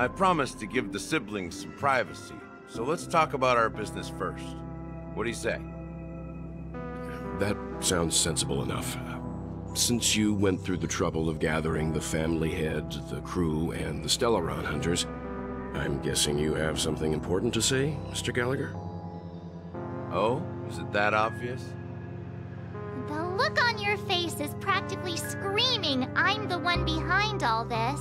I promised to give the siblings some privacy, so let's talk about our business first. What do you say? That sounds sensible enough. Since you went through the trouble of gathering the family head, the crew, and the Stellaron hunters, I'm guessing you have something important to say, Mr. Gallagher? Oh, is it that obvious? The look on your face is practically screaming I'm the one behind all this.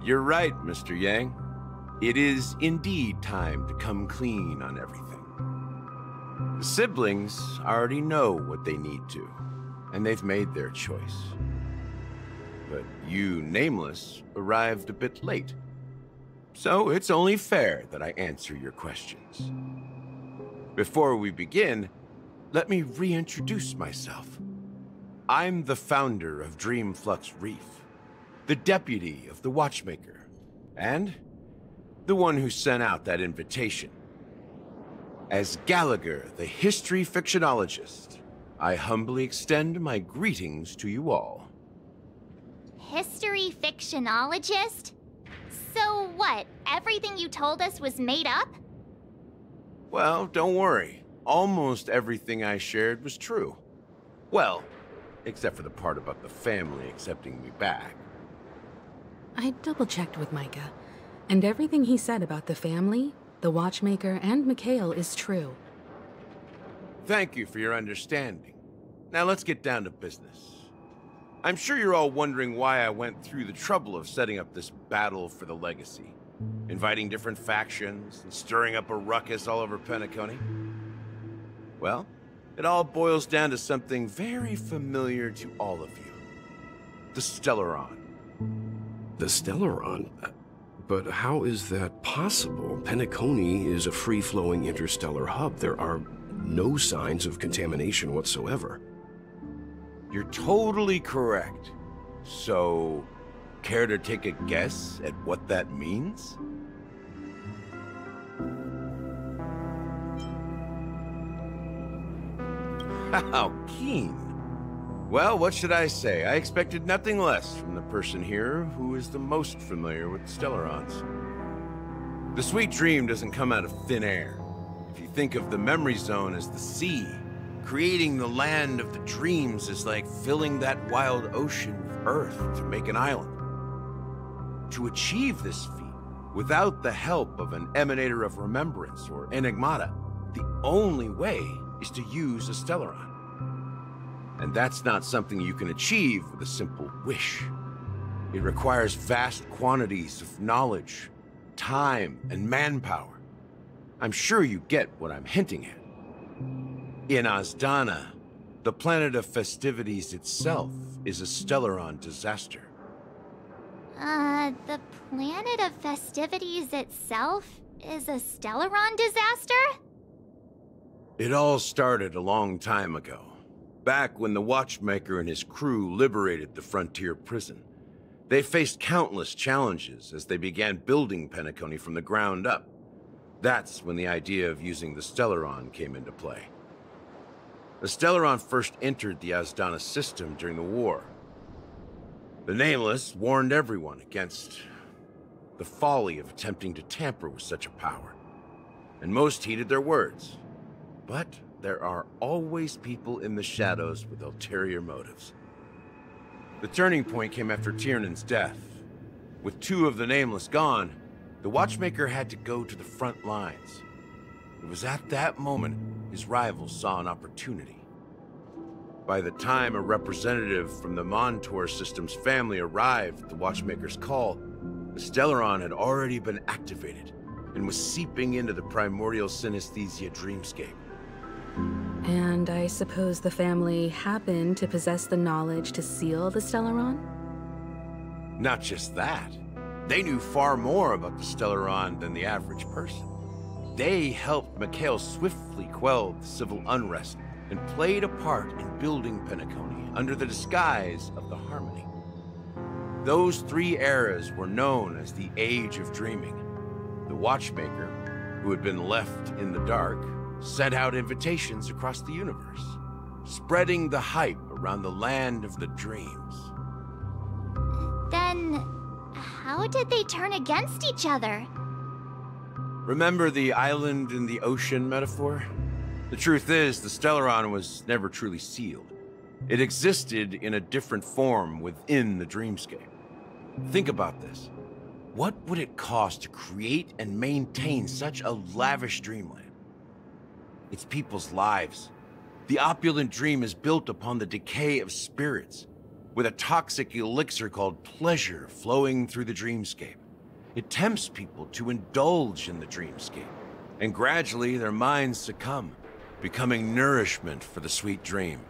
You're right, Mr. Yang. It is indeed time to come clean on everything. The siblings already know what they need to, and they've made their choice. But you, Nameless, arrived a bit late. So it's only fair that I answer your questions. Before we begin, let me reintroduce myself. I'm the founder of Dreamflux Reef, the deputy of the Watchmaker, and the one who sent out that invitation. As Gallagher, the history fictionologist, I humbly extend my greetings to you all. History fictionologist? So what, everything you told us was made up? Well, don't worry. Almost everything I shared was true. Well, except for the part about the family accepting me back. I double-checked with Micah, and everything he said about the family, the Watchmaker, and Mikhail is true. Thank you for your understanding. Now let's get down to business. I'm sure you're all wondering why I went through the trouble of setting up this battle for the legacy, inviting different factions and stirring up a ruckus all over Penacony. Well, it all boils down to something very familiar to all of you. The Stellaron. The Stellaron? But how is that possible? Penacony is a free-flowing interstellar hub. There are no signs of contamination whatsoever. You're totally correct. So, care to take a guess at what that means? How keen. Well, what should I say? I expected nothing less from the person here who is the most familiar with Stellarons. The sweet dream doesn't come out of thin air. If you think of the memory zone as the sea, creating the land of the dreams is like filling that wild ocean with earth to make an island. To achieve this feat, without the help of an emanator of remembrance or enigmata, the only way is to use a Stellaron. And that's not something you can achieve with a simple wish. It requires vast quantities of knowledge, time, and manpower. I'm sure you get what I'm hinting at. In Azdana, the planet of festivities itself is a Stellaron disaster. The planet of festivities itself is a Stellaron disaster? It all started a long time ago, back when the Watchmaker and his crew liberated the frontier prison. They faced countless challenges as they began building Penacony from the ground up. That's when the idea of using the Stellaron came into play. The Stellaron first entered the Azdana system during the war. The Nameless warned everyone against the folly of attempting to tamper with such a power, and most heeded their words. But there are always people in the shadows with ulterior motives. The turning point came after Tiernan's death. With two of the Nameless gone, the Watchmaker had to go to the front lines. It was at that moment his rivals saw an opportunity. By the time a representative from the Montour System's family arrived at the Watchmaker's call, the Stellaron had already been activated and was seeping into the primordial synesthesia dreamscape. And I suppose the family happened to possess the knowledge to seal the Stellaron? Not just that. They knew far more about the Stellaron than the average person. They helped Mikhail swiftly quell the civil unrest and played a part in building Penacony under the disguise of the Harmony. Those three eras were known as the Age of Dreaming. The Watchmaker, who had been left in the dark, sent out invitations across the universe, spreading the hype around the land of the dreams. Then, How did they turn against each other? Remember the island in the ocean metaphor? The truth is, the Stellaron was never truly sealed. It existed in a different form within the dreamscape. Think about this. What would it cost to create and maintain such a lavish dreamland? It's people's lives. The opulent dream is built upon the decay of spirits, with a toxic elixir called pleasure flowing through the dreamscape. It tempts people to indulge in the dreamscape, and gradually their minds succumb, becoming nourishment for the sweet dream.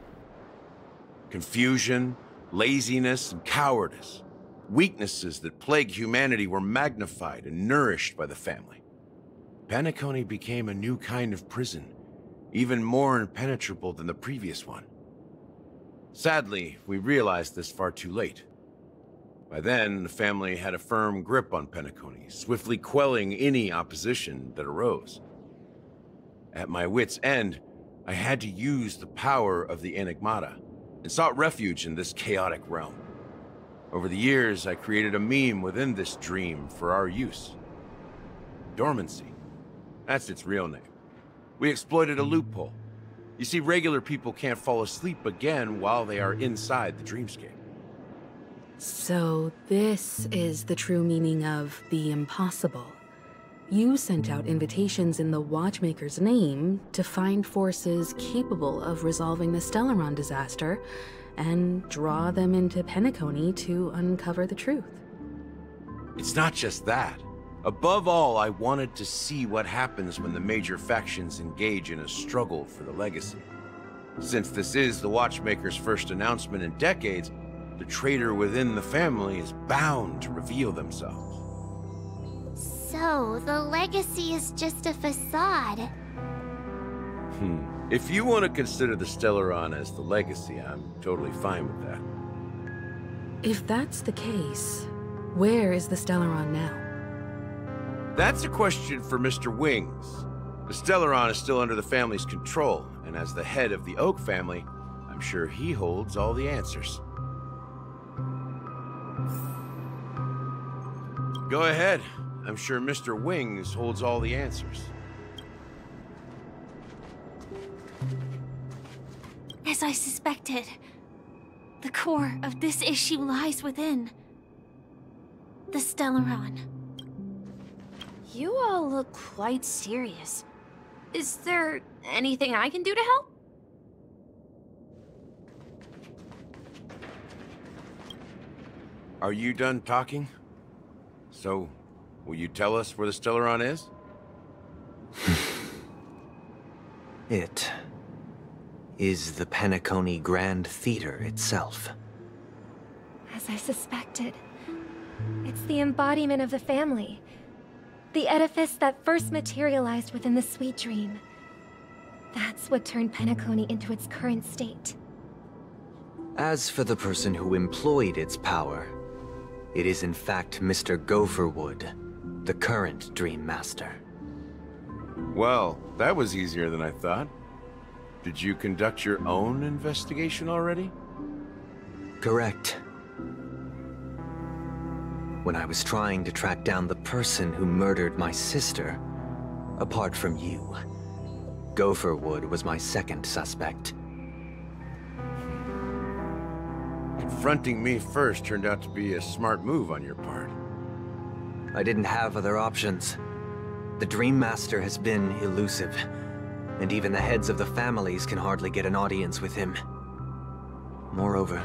Confusion, laziness, and cowardice, weaknesses that plague humanity, were magnified and nourished by the family. Penacony became a new kind of prison, even more impenetrable than the previous one. Sadly, we realized this far too late. By then, the family had a firm grip on Penacony, swiftly quelling any opposition that arose. At my wit's end, I had to use the power of the Enigmata, and sought refuge in this chaotic realm. Over the years, I created a meme within this dream for our use. Dormancy. That's its real name. We exploited a loophole. You see, regular people can't fall asleep again while they are inside the dreamscape. So this is the true meaning of the impossible. You sent out invitations in the Watchmaker's name to find forces capable of resolving the Stellaron disaster and draw them into Penacony to uncover the truth. It's not just that. Above all, I wanted to see what happens when the major factions engage in a struggle for the legacy. Since this is the Watchmaker's first announcement in decades, the traitor within the family is bound to reveal themselves. So, the legacy is just a facade. If you want to consider the Stellaron as the legacy, I'm totally fine with that. If that's the case, where is the Stellaron now? That's a question for Mr. Wings. The Stellaron is still under the family's control, and as the head of the Oak family, I'm sure he holds all the answers. Go ahead. I'm sure Mr. Wings holds all the answers. As I suspected, the core of this issue lies within the Stellaron. You all look quite serious. Is there anything I can do to help? Are you done talking? So, will you tell us where the Stellaron is? It is the Penacony Grand Theater itself. As I suspected, it's the embodiment of the family. The edifice that first materialized within the Sweet Dream. That's what turned Penacony into its current state. As for the person who employed its power, it is in fact Mr. Gopherwood, the current Dream Master. Well, that was easier than I thought. Did you conduct your own investigation already? Correct. When I was trying to track down the person who murdered my sister, apart from you, Gopherwood was my second suspect. Confronting me first turned out to be a smart move on your part. I didn't have other options. The Dream Master has been elusive, and even the heads of the families can hardly get an audience with him. Moreover,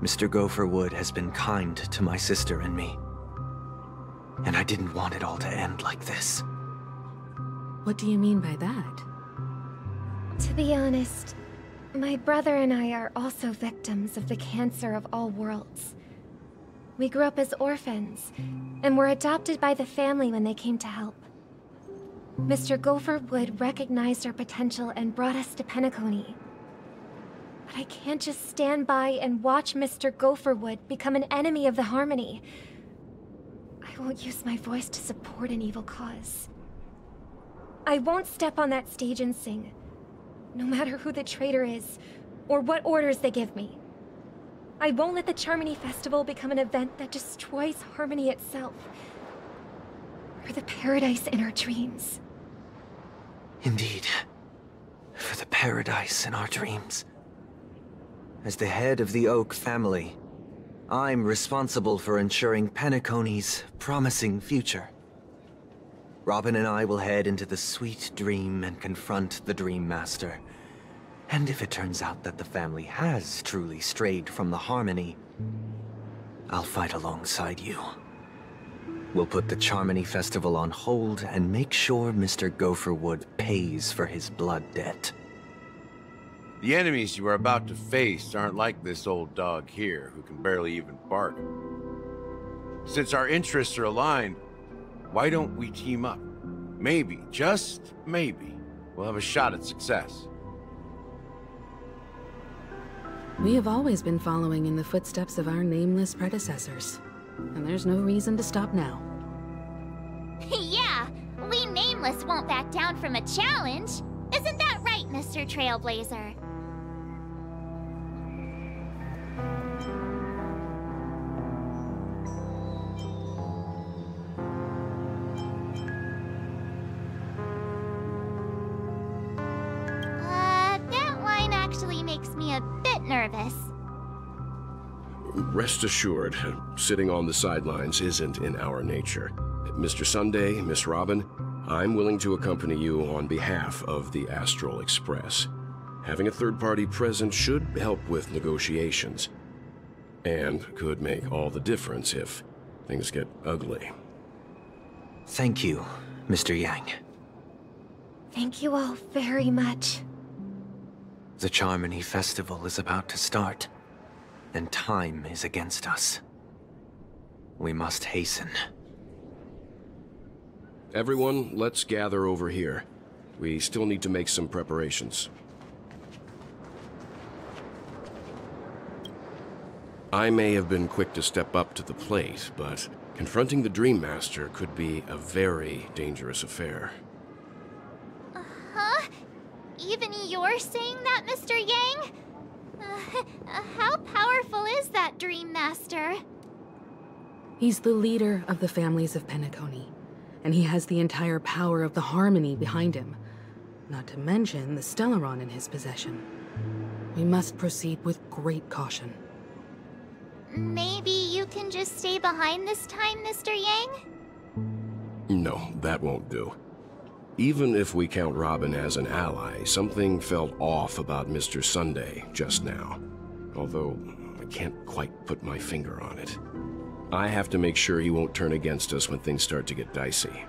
Mr. Gopherwood has been kind to my sister and me. And I didn't want it all to end like this. What do you mean by that? To be honest, my brother and I are also victims of the cancer of all worlds. We grew up as orphans, and were adopted by the family when they came to help. Mr. Gopherwood recognized our potential and brought us to Penacony. But I can't just stand by and watch Mr. Gopherwood become an enemy of the Harmony. I won't use my voice to support an evil cause. I won't step on that stage and sing, no matter who the traitor is, or what orders they give me. I won't let the Charmony Festival become an event that destroys Harmony itself. For the paradise in our dreams. Indeed. For the paradise in our dreams. As the head of the Oak family, I'm responsible for ensuring Penacony's promising future. Robin and I will head into the sweet dream and confront the Dream Master. And if it turns out that the family has truly strayed from the Harmony, I'll fight alongside you. We'll put the Charmony Festival on hold and make sure Mr. Gopherwood pays for his blood debt. The enemies you are about to face aren't like this old dog here, who can barely even bark. Since our interests are aligned, why don't we team up? Maybe, just maybe, we'll have a shot at success. We have always been following in the footsteps of our nameless predecessors, and there's no reason to stop now. Yeah, we Nameless won't back down from a challenge. Isn't that right, Mr. Trailblazer? That line actually makes me a bit nervous. Rest assured, sitting on the sidelines isn't in our nature. Mr. Sunday, Miss Robin, I'm willing to accompany you on behalf of the Astral Express. Having a third party present should help with negotiations, and could make all the difference if things get ugly. Thank you, Mr. Yang. Thank you all very much. The Charmony Festival is about to start, and time is against us. We must hasten. Everyone, let's gather over here. We still need to make some preparations. I may have been quick to step up to the plate, but confronting the Dream Master could be a very dangerous affair. Huh? Even you're saying that, Mr. Yang? How powerful is that Dream Master? He's the leader of the families of Penacony, and he has the entire power of the Harmony behind him. Not to mention the Stellaron in his possession. We must proceed with great caution. Maybe you can just stay behind this time, Mr. Yang? No, that won't do. Even if we count Robin as an ally, something felt off about Mr. Sunday just now. Although, I can't quite put my finger on it. I have to make sure he won't turn against us when things start to get dicey.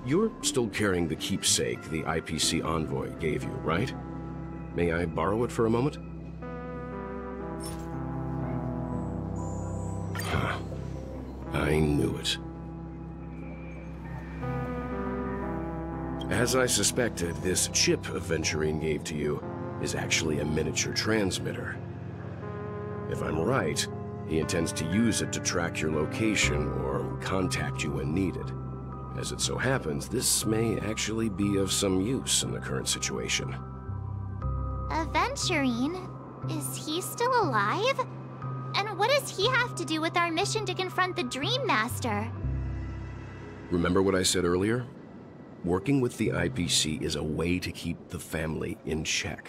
You're still carrying the keepsake the IPC envoy gave you, right? May I borrow it for a moment? Huh. I knew it. As I suspected, this chip Aventurine gave to you is actually a miniature transmitter. If I'm right, he intends to use it to track your location or contact you when needed. As it so happens, this may actually be of some use in the current situation. Aventurine? Is he still alive? And what does he have to do with our mission to confront the Dream Master? Remember what I said earlier? Working with the IPC is a way to keep the family in check.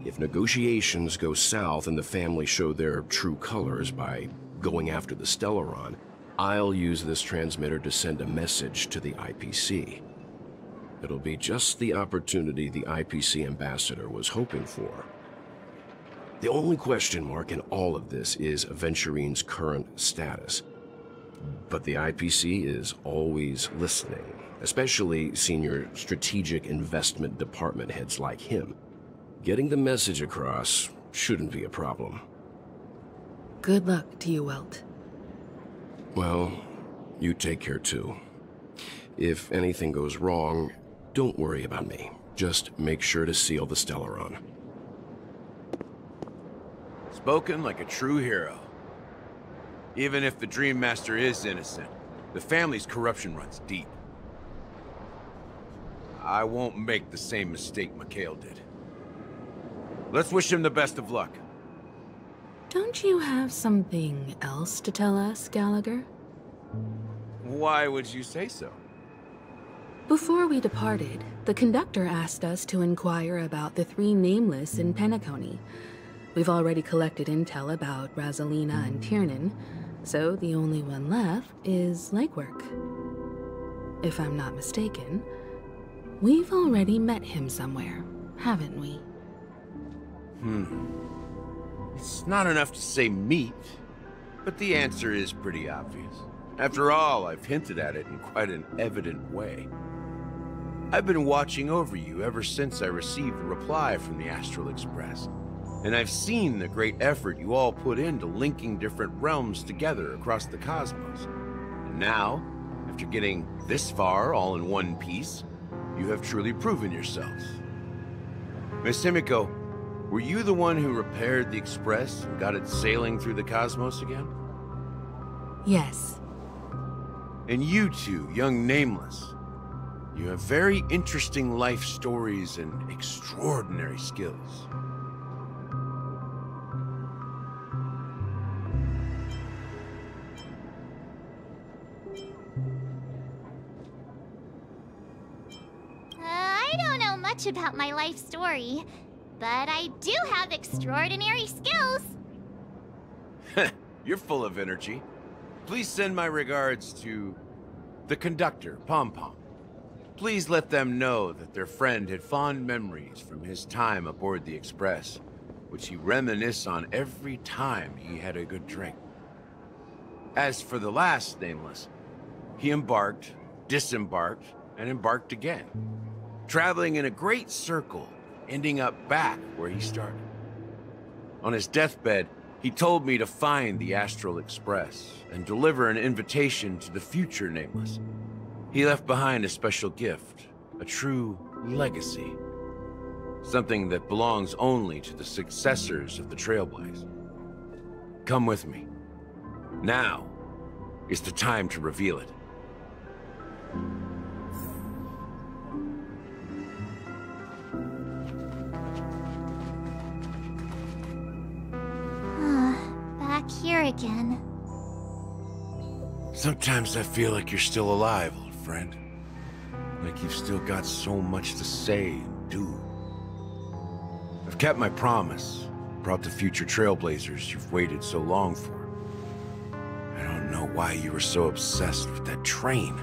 If negotiations go south and the family show their true colors by going after the Stellaron, I'll use this transmitter to send a message to the IPC. It'll be just the opportunity the IPC ambassador was hoping for. The only question mark in all of this is Aventurine's current status. But the IPC is always listening, especially senior strategic investment department heads like him. Getting the message across shouldn't be a problem. Good luck to you, Welt. Well, you take care too. If anything goes wrong, don't worry about me. Just make sure to seal the Stellaron. Spoken like a true hero. Even if the Dream Master is innocent, the family's corruption runs deep. I won't make the same mistake Mikhail did. Let's wish him the best of luck. Don't you have something else to tell us, Gallagher? Why would you say so? Before we departed, the conductor asked us to inquire about the 3 nameless in Penacony. We've already collected intel about Rosalina and Tiernan, so the only one left is legwork. If I'm not mistaken, we've already met him somewhere, haven't we? It's not enough to say meet, but the answer is pretty obvious. After all, I've hinted at it in quite an evident way. I've been watching over you ever since I received the reply from the Astral Express, and I've seen the great effort you all put into linking different realms together across the cosmos. And now, after getting this far all in one piece, you have truly proven yourselves. Miss Himiko, were you the one who repaired the Express and got it sailing through the cosmos again? Yes. And you two, young Nameless, you have very interesting life stories and extraordinary skills. I don't know much about my life story, but I do have extraordinary skills. You're full of energy. Please send my regards to the conductor, Pom Pom. Please let them know that their friend had fond memories from his time aboard the Express, which he reminisced on every time he had a good drink. As for the last Nameless, he embarked, disembarked, and embarked again, traveling in a great circle, ending up back where he started. On his deathbed, he told me to find the Astral Express and deliver an invitation to the future Nameless. He left behind a special gift, a true legacy. Something that belongs only to the successors of the Trailblaze. Come with me. Now is the time to reveal it. Back here again. Sometimes I feel like you're still alive, old friend. Like you've still got so much to say and do. I've kept my promise, brought the future Trailblazers you've waited so long for. I don't know why you were so obsessed with that train,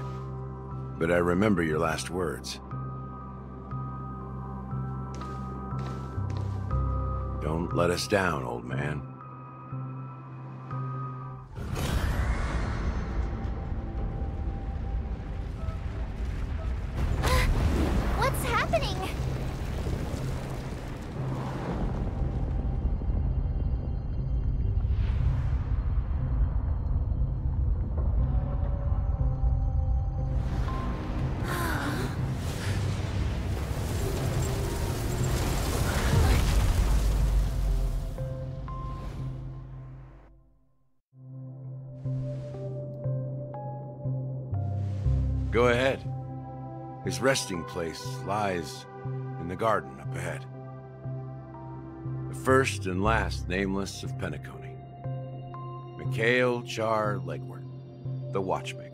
but I remember your last words. Don't let us down, old man. What's happening? Go ahead. His resting place lies in the garden up ahead. The first and last Nameless of Penacony. Mikhail Char Legward, the Watchmaker.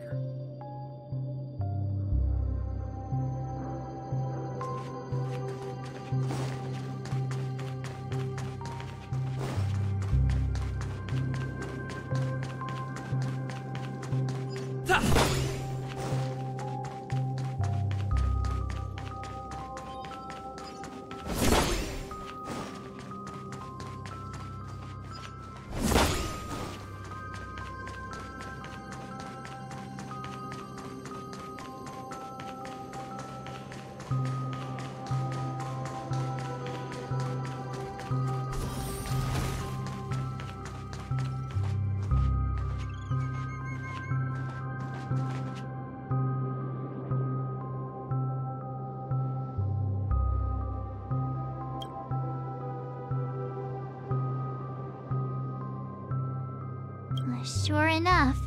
Sure enough,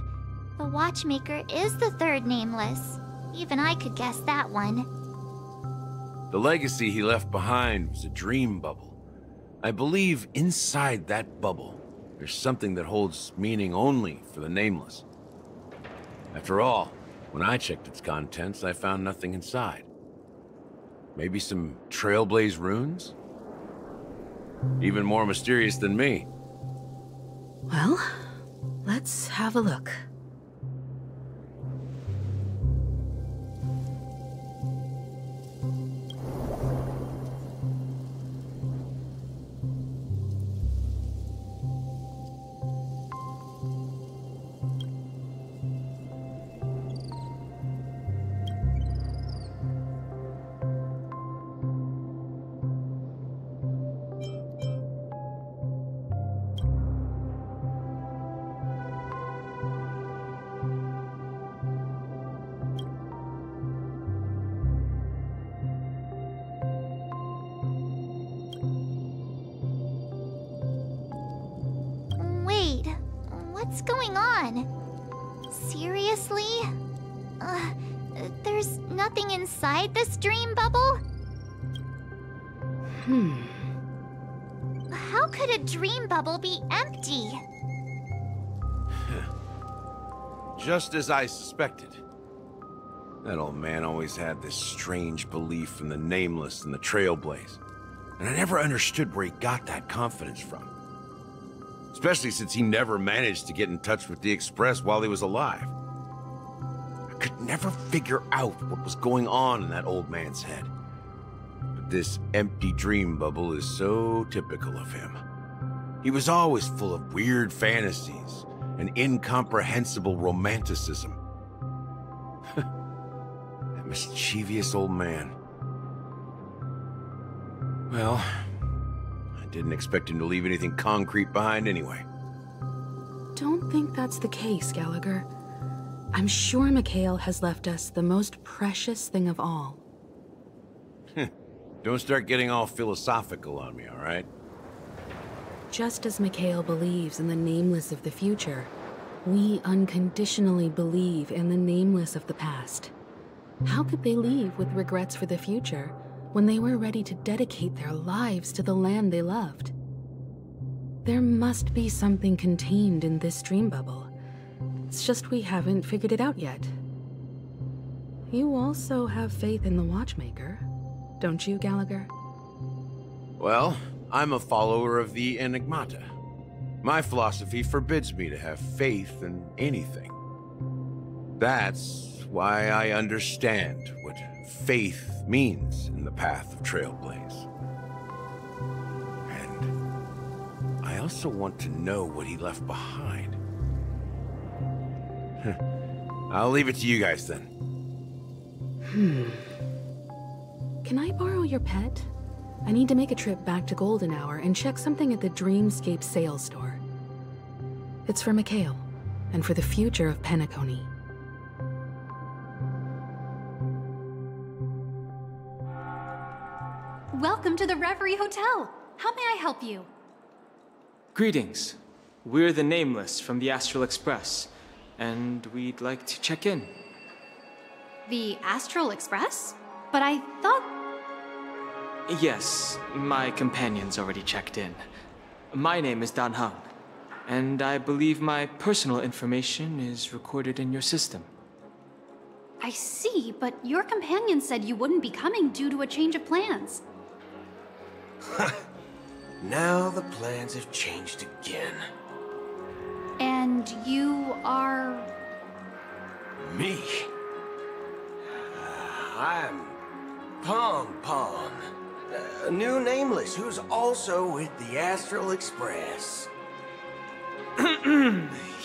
the Watchmaker is the third Nameless. Even I could guess that one. The legacy he left behind was a dream bubble. I believe inside that bubble There's something that holds meaning only for the nameless. After all, when I checked its contents, I found nothing inside. Maybe some Trailblaze runes? Even more mysterious than me. Well, let's have a look. Wait, what's going on? Seriously? There's nothing inside this dream bubble? How could a dream bubble be empty? Just as I suspected. That old man always had this strange belief in the nameless and the Trailblaze. And I never understood where he got that confidence from. Especially since he never managed to get in touch with the Express while he was alive. I could never figure out what was going on in that old man's head. But this empty dream bubble is so typical of him. He was always full of weird fantasies and incomprehensible romanticism. That mischievous old man. Well, I didn't expect him to leave anything concrete behind anyway. Don't think that's the case, Gallagher. I'm sure Mikhail has left us the most precious thing of all. Don't start getting all philosophical on me, all right? Just as Mikhail believes in the nameless of the future, we unconditionally believe in the nameless of the past. How could they leave with regrets for the future when they were ready to dedicate their lives to the land they loved? There must be something contained in this dream bubble. It's just we haven't figured it out yet. You also have faith in the Watchmaker, don't you, Gallagher? Well, I'm a follower of the Enigmata. My philosophy forbids me to have faith in anything. That's why I understand what faith means in the path of Trailblaze. And I also want to know what he left behind. I'll leave it to you guys then. Can I borrow your pet? I need to make a trip back to Golden Hour and check something at the Dreamscape sales store. It's for Mikhail, and for the future of Penacony. Welcome to the Reverie Hotel. How may I help you? Greetings. We're the Nameless from the Astral Express, and we'd like to check in. The Astral Express? But I thought... Yes, my companion's already checked in. My name is Dan Hung, and I believe my personal information is recorded in your system. I see, but your companion said you wouldn't be coming due to a change of plans. Now the plans have changed again. And you are... Me? I'm Pom Pom, a new nameless who's also with the Astral Express.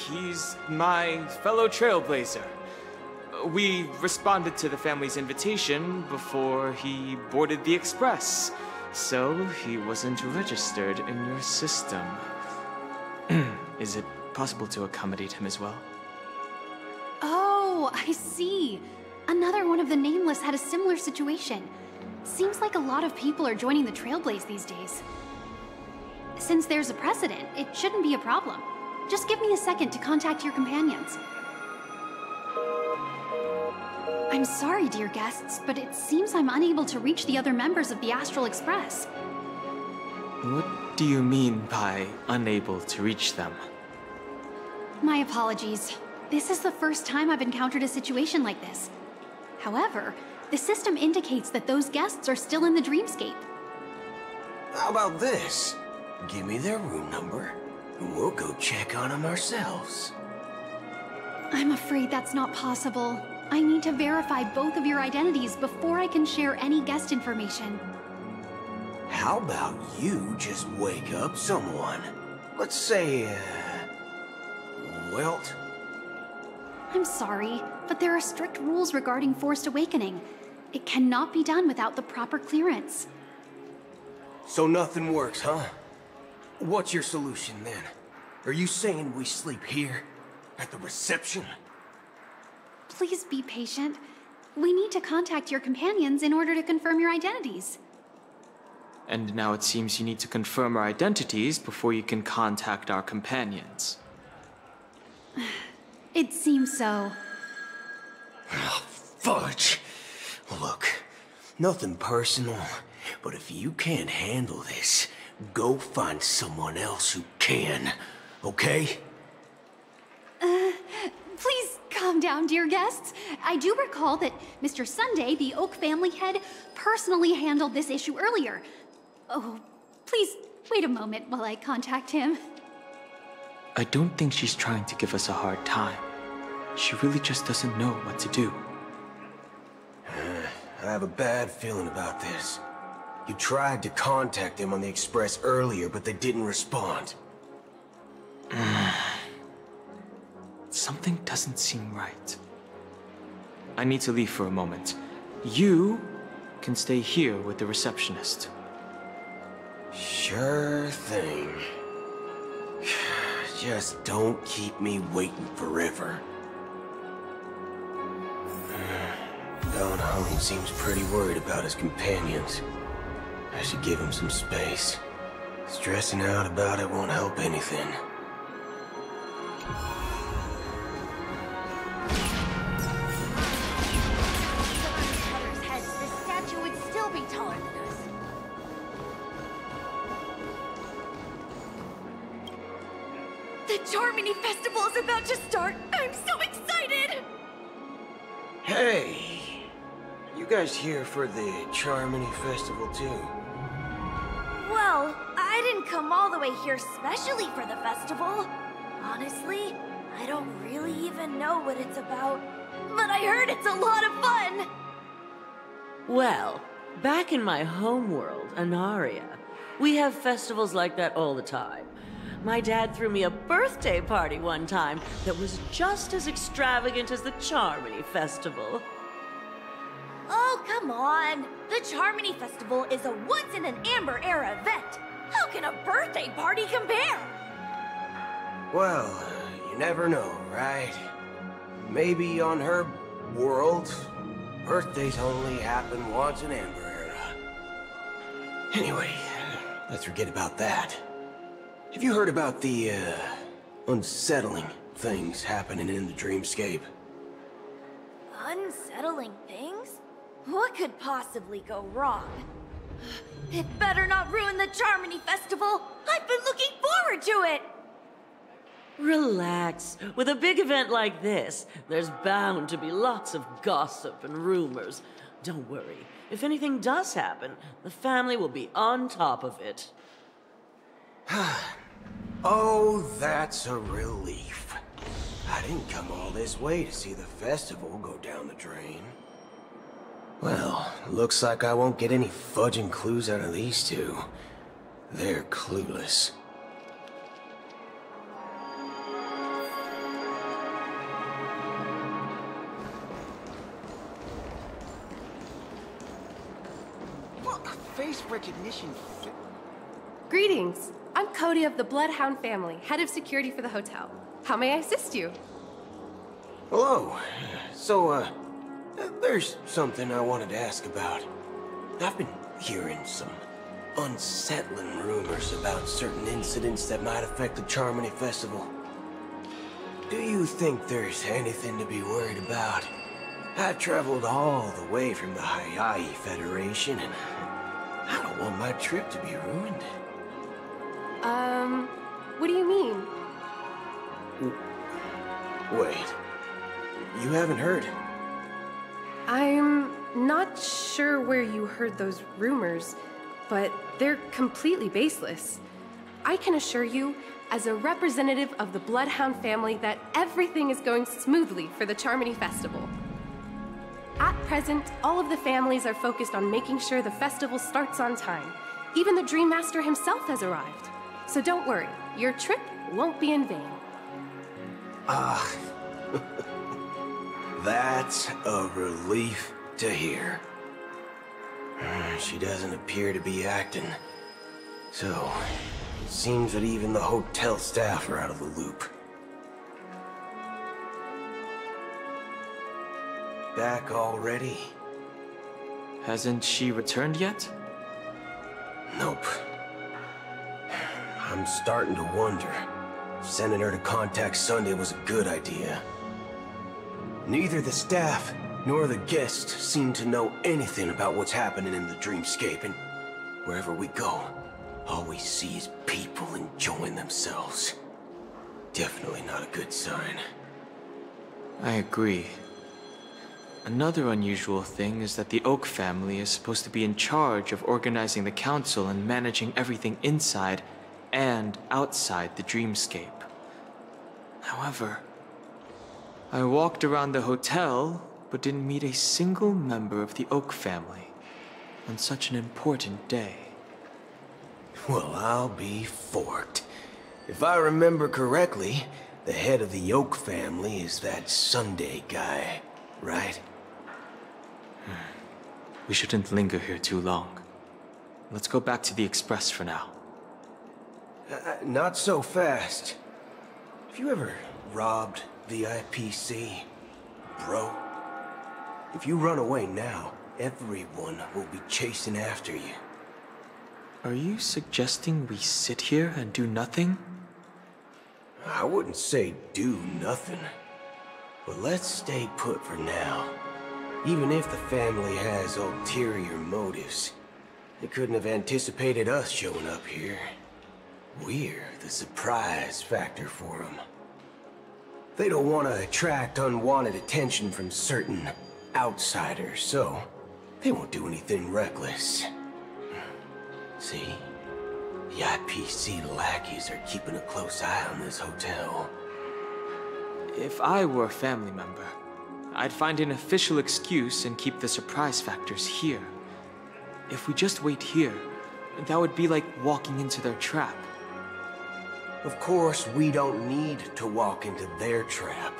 He's my fellow Trailblazer. We responded to the family's invitation before he boarded the Express, so he wasn't registered in your system. Is it possible to accommodate him as well? Oh, I see. Another one of the Nameless had a similar situation. Seems like a lot of people are joining the Trailblaze these days. Since there's a precedent, it shouldn't be a problem. Just give me a second to contact your companions. I'm sorry, dear guests, but it seems I'm unable to reach the other members of the Astral Express. What do you mean by unable to reach them? My apologies. This is the first time I've encountered a situation like this. However, the system indicates that those guests are still in the dreamscape. How about this? Give me their room number, and we'll go check on them ourselves. I'm afraid that's not possible. I need to verify both of your identities before I can share any guest information. How about you just wake up someone? Let's say, Welt? I'm sorry, but there are strict rules regarding forced awakening. It cannot be done without the proper clearance. So nothing works, huh? What's your solution then? Are you saying we sleep here? At the reception? Please be patient. We need to contact your companions in order to confirm your identities. And now it seems you need to confirm our identities before you can contact our companions. It seems so. Oh, fudge! Look, nothing personal, but if you can't handle this, go find someone else who can, okay? Please calm down, dear guests. I do recall that Mr. Sunday, the Oak family head, personally handled this issue earlier. Oh, please wait a moment while I contact him. I don't think she's trying to give us a hard time. She really just doesn't know what to do. I have a bad feeling about this. You tried to contact them on the Express earlier, but they didn't respond. Something doesn't seem right. I need to leave for a moment. You can stay here with the receptionist. Sure thing. Just don't keep me waiting forever. Don Home seems pretty worried about his companions. I should give him some space. Stressing out about it won't help anything. The Charmony Festival is about to start! I'm so excited! Hey! You guys here for the Charmony Festival too? Well, I didn't come all the way here specially for the festival. Honestly, I don't really even know what it's about. But I heard it's a lot of fun! Well, back in my home world, Anaria, we have festivals like that all the time. My dad threw me a birthday party one time that was just as extravagant as the Charmony Festival. Oh, come on! The Charmony Festival is a once-in-an-Amber Era event! How can a birthday party compare? Well, you never know, right? Maybe on her world, birthdays only happen once in Amber Era. Anyway, let's forget about that. Have you heard about the, unsettling things happening in the dreamscape? Unsettling things? What could possibly go wrong? It better not ruin the Charmony Festival! I've been looking forward to it! Relax. With a big event like this, there's bound to be lots of gossip and rumors. Don't worry. If anything does happen, the family will be on top of it. Oh, that's a relief. I didn't come all this way to see the festival go down the drain. Well, looks like I won't get any fudging clues out of these two. They're clueless. What a face recognition. Greetings. I'm Cody of the Bloodhound family, head of security for the hotel. How may I assist you? Hello. So, there's something I wanted to ask about. I've been hearing some unsettling rumors about certain incidents that might affect the Charmony Festival. Do you think there's anything to be worried about? I've traveled all the way from the Hayaii Federation, and I don't want my trip to be ruined. What do you mean? Wait. You haven't heard? I'm not sure where you heard those rumors, but they're completely baseless. I can assure you, as a representative of the Bloodhound family, that everything is going smoothly for the Charmony Festival. At present, all of the families are focused on making sure the festival starts on time. Even the Dream Master himself has arrived. So don't worry, your trip won't be in vain. That's a relief to hear. She doesn't appear to be acting. So, it seems that even the hotel staff are out of the loop. Back already? Hasn't she returned yet? Nope. I'm starting to wonder if sending her to contact Sunday was a good idea. Neither the staff nor the guests seem to know anything about what's happening in the dreamscape, and wherever we go, all we see is people enjoying themselves. Definitely not a good sign. I agree. Another unusual thing is that the Oak family is supposed to be in charge of organizing the council and managing everything inside and outside the dreamscape. However, I walked around the hotel, but didn't meet a single member of the Oak family on such an important day. Well, I'll be forked. If I remember correctly, the head of the Oak family is that Sunday guy, right? We shouldn't linger here too long. Let's go back to the Express for now. Not so fast. Have you ever robbed the IPC, bro? If you run away now, everyone will be chasing after you. Are you suggesting we sit here and do nothing? I wouldn't say do nothing. But let's stay put for now. Even if the family has ulterior motives, they couldn't have anticipated us showing up here. We're the surprise factor for them. They don't want to attract unwanted attention from certain outsiders, so they won't do anything reckless. See? The IPC lackeys are keeping a close eye on this hotel. If I were a family member, I'd find an official excuse and keep the surprise factors here. If we just wait here, that would be like walking into their trap. Of course, we don't need to walk into their trap.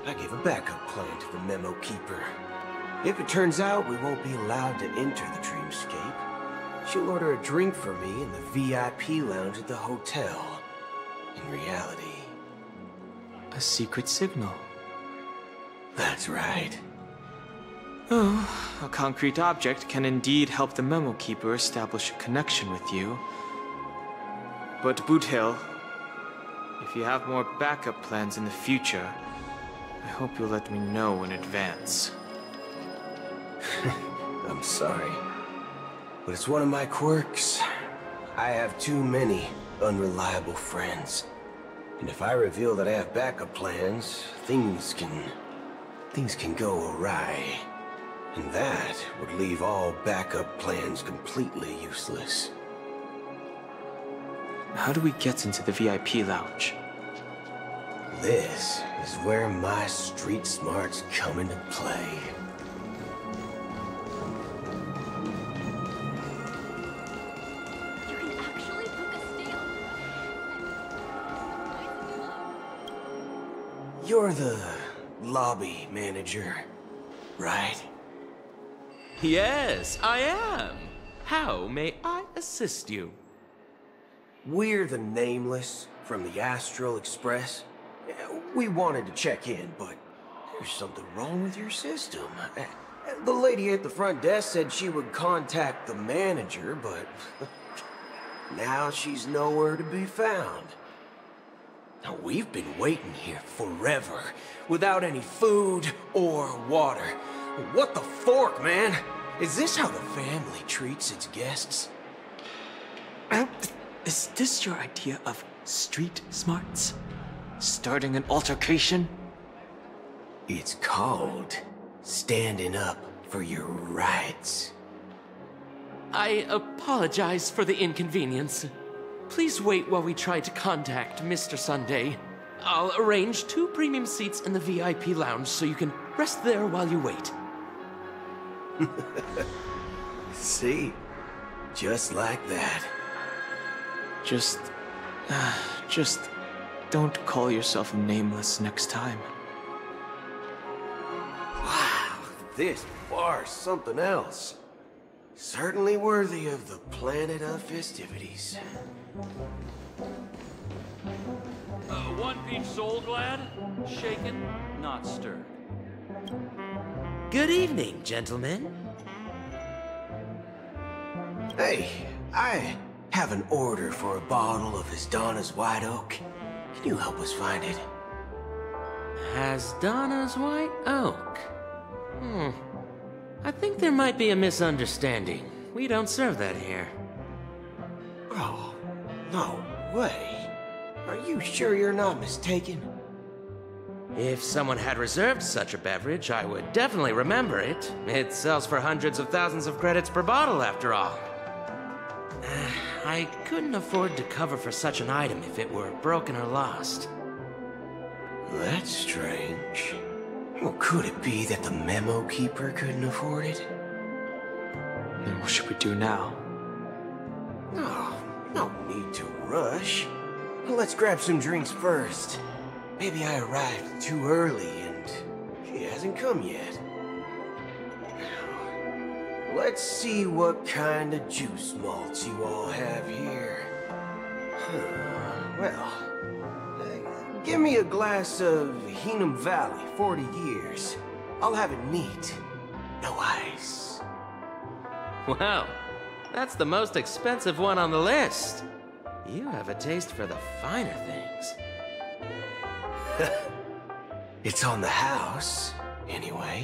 I gave a backup plan to the memo keeper. If it turns out we won't be allowed to enter the dreamscape, she'll order a drink for me in the VIP lounge at the hotel. In reality... a secret signal. That's right. Oh, a concrete object can indeed help the memo keeper establish a connection with you. But Boot Hill, if you have more backup plans in the future, I hope you'll let me know in advance. I'm sorry, but it's one of my quirks. I have too many unreliable friends. And if I reveal that I have backup plans, things can go awry. And that would leave all backup plans completely useless. How do we get into the VIP lounge? This is where my street smarts come into play. You can actually book a stay on. You're the lobby manager, right? Yes, I am. How may I assist you? We're the Nameless from the Astral Express. We wanted to check in, but there's something wrong with your system. The lady at the front desk said she would contact the manager, but now she's nowhere to be found. Now, we've been waiting here forever, without any food or water. What the fork, man? Is this how the family treats its guests? Is this your idea of street smarts? Starting an altercation? It's called standing up for your rights. I apologize for the inconvenience. Please wait while we try to contact Mr. Sunday. I'll arrange 2 premium seats in the VIP lounge so you can rest there while you wait. See? Just like that. Just don't call yourself nameless next time. Wow, this bar's something else. Certainly worthy of the planet of festivities. 1 peach soul glad, shaken, not stirred. Good evening, gentlemen. Hey, I have an order for a bottle of Hasdana's White Oak. Can you help us find it? Hasdana's White Oak? I think there might be a misunderstanding. We don't serve that here. Oh, no way. Are you sure you're not mistaken? If someone had reserved such a beverage, I would definitely remember it. It sells for hundreds of thousands of credits per bottle, after all. I couldn't afford to cover for such an item if it were broken or lost. That's strange. Well, could it be that the memo keeper couldn't afford it? Then what should we do now? Oh, no need to rush. Let's grab some drinks first. Maybe I arrived too early and she hasn't come yet. Let's see what kind of juice malts you all have here. Well, give me a glass of Heenum Valley, 40 years. I'll have it neat. No ice. Wow, that's the most expensive one on the list. You have a taste for the finer things. It's on the house, anyway.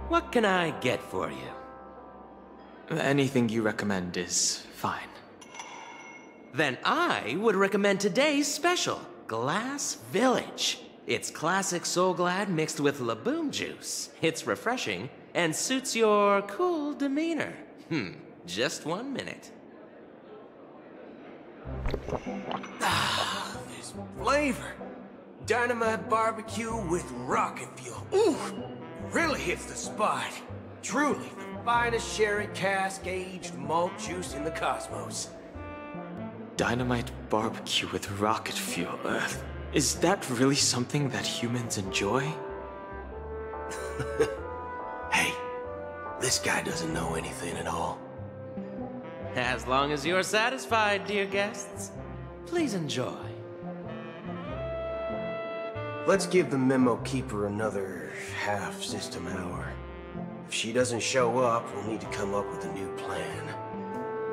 What can I get for you? Anything you recommend is fine. Then I would recommend today's special, Glass Village. It's classic Soul Glad mixed with Laboom juice. It's refreshing and suits your cool demeanor. Just 1 minute. Ah, this flavor. Dynamite barbecue with rocket fuel. Ooh, really hits the spot. Truly the finest sherry cask-aged malt juice in the cosmos. Dynamite barbecue with rocket fuel. Is that really something that humans enjoy? Hey, this guy doesn't know anything at all. As long as you're satisfied, dear guests, please enjoy. Let's give the memo keeper another half-system hour. If she doesn't show up, we'll need to come up with a new plan.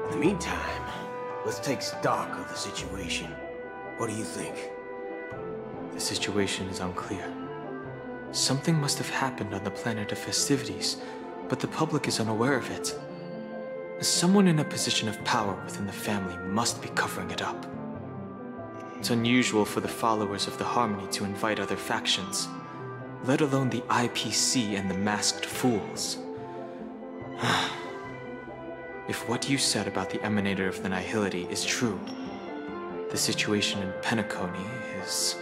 In the meantime, let's take stock of the situation. What do you think? The situation is unclear. Something must have happened on the planet of festivities, but the public is unaware of it. Someone in a position of power within the family must be covering it up. It's unusual for the followers of the Harmony to invite other factions, let alone the IPC and the Masked Fools. If what you said about the Emanator of the Nihility is true, the situation in Penacony is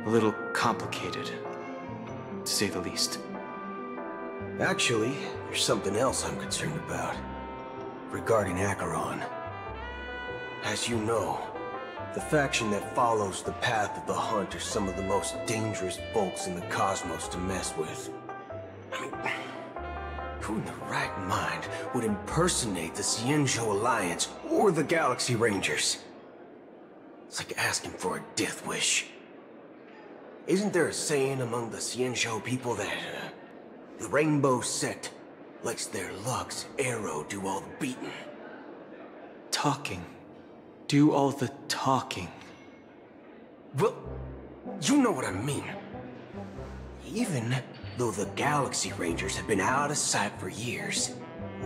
a little complicated, to say the least. Actually, there's something else I'm concerned about. Regarding Acheron. As you know, the faction that follows the path of the Hunt are some of the most dangerous folks in the cosmos to mess with. I mean, who in the right mind would impersonate the Xianzhou Alliance or the Galaxy Rangers? It's like asking for a death wish. Isn't there a saying among the Xianzhou people that the Rainbow Sect lets their Lux arrow do all the beating? Talking. Do all the talking. Well, you know what I mean. Even though the Galaxy Rangers have been out of sight for years,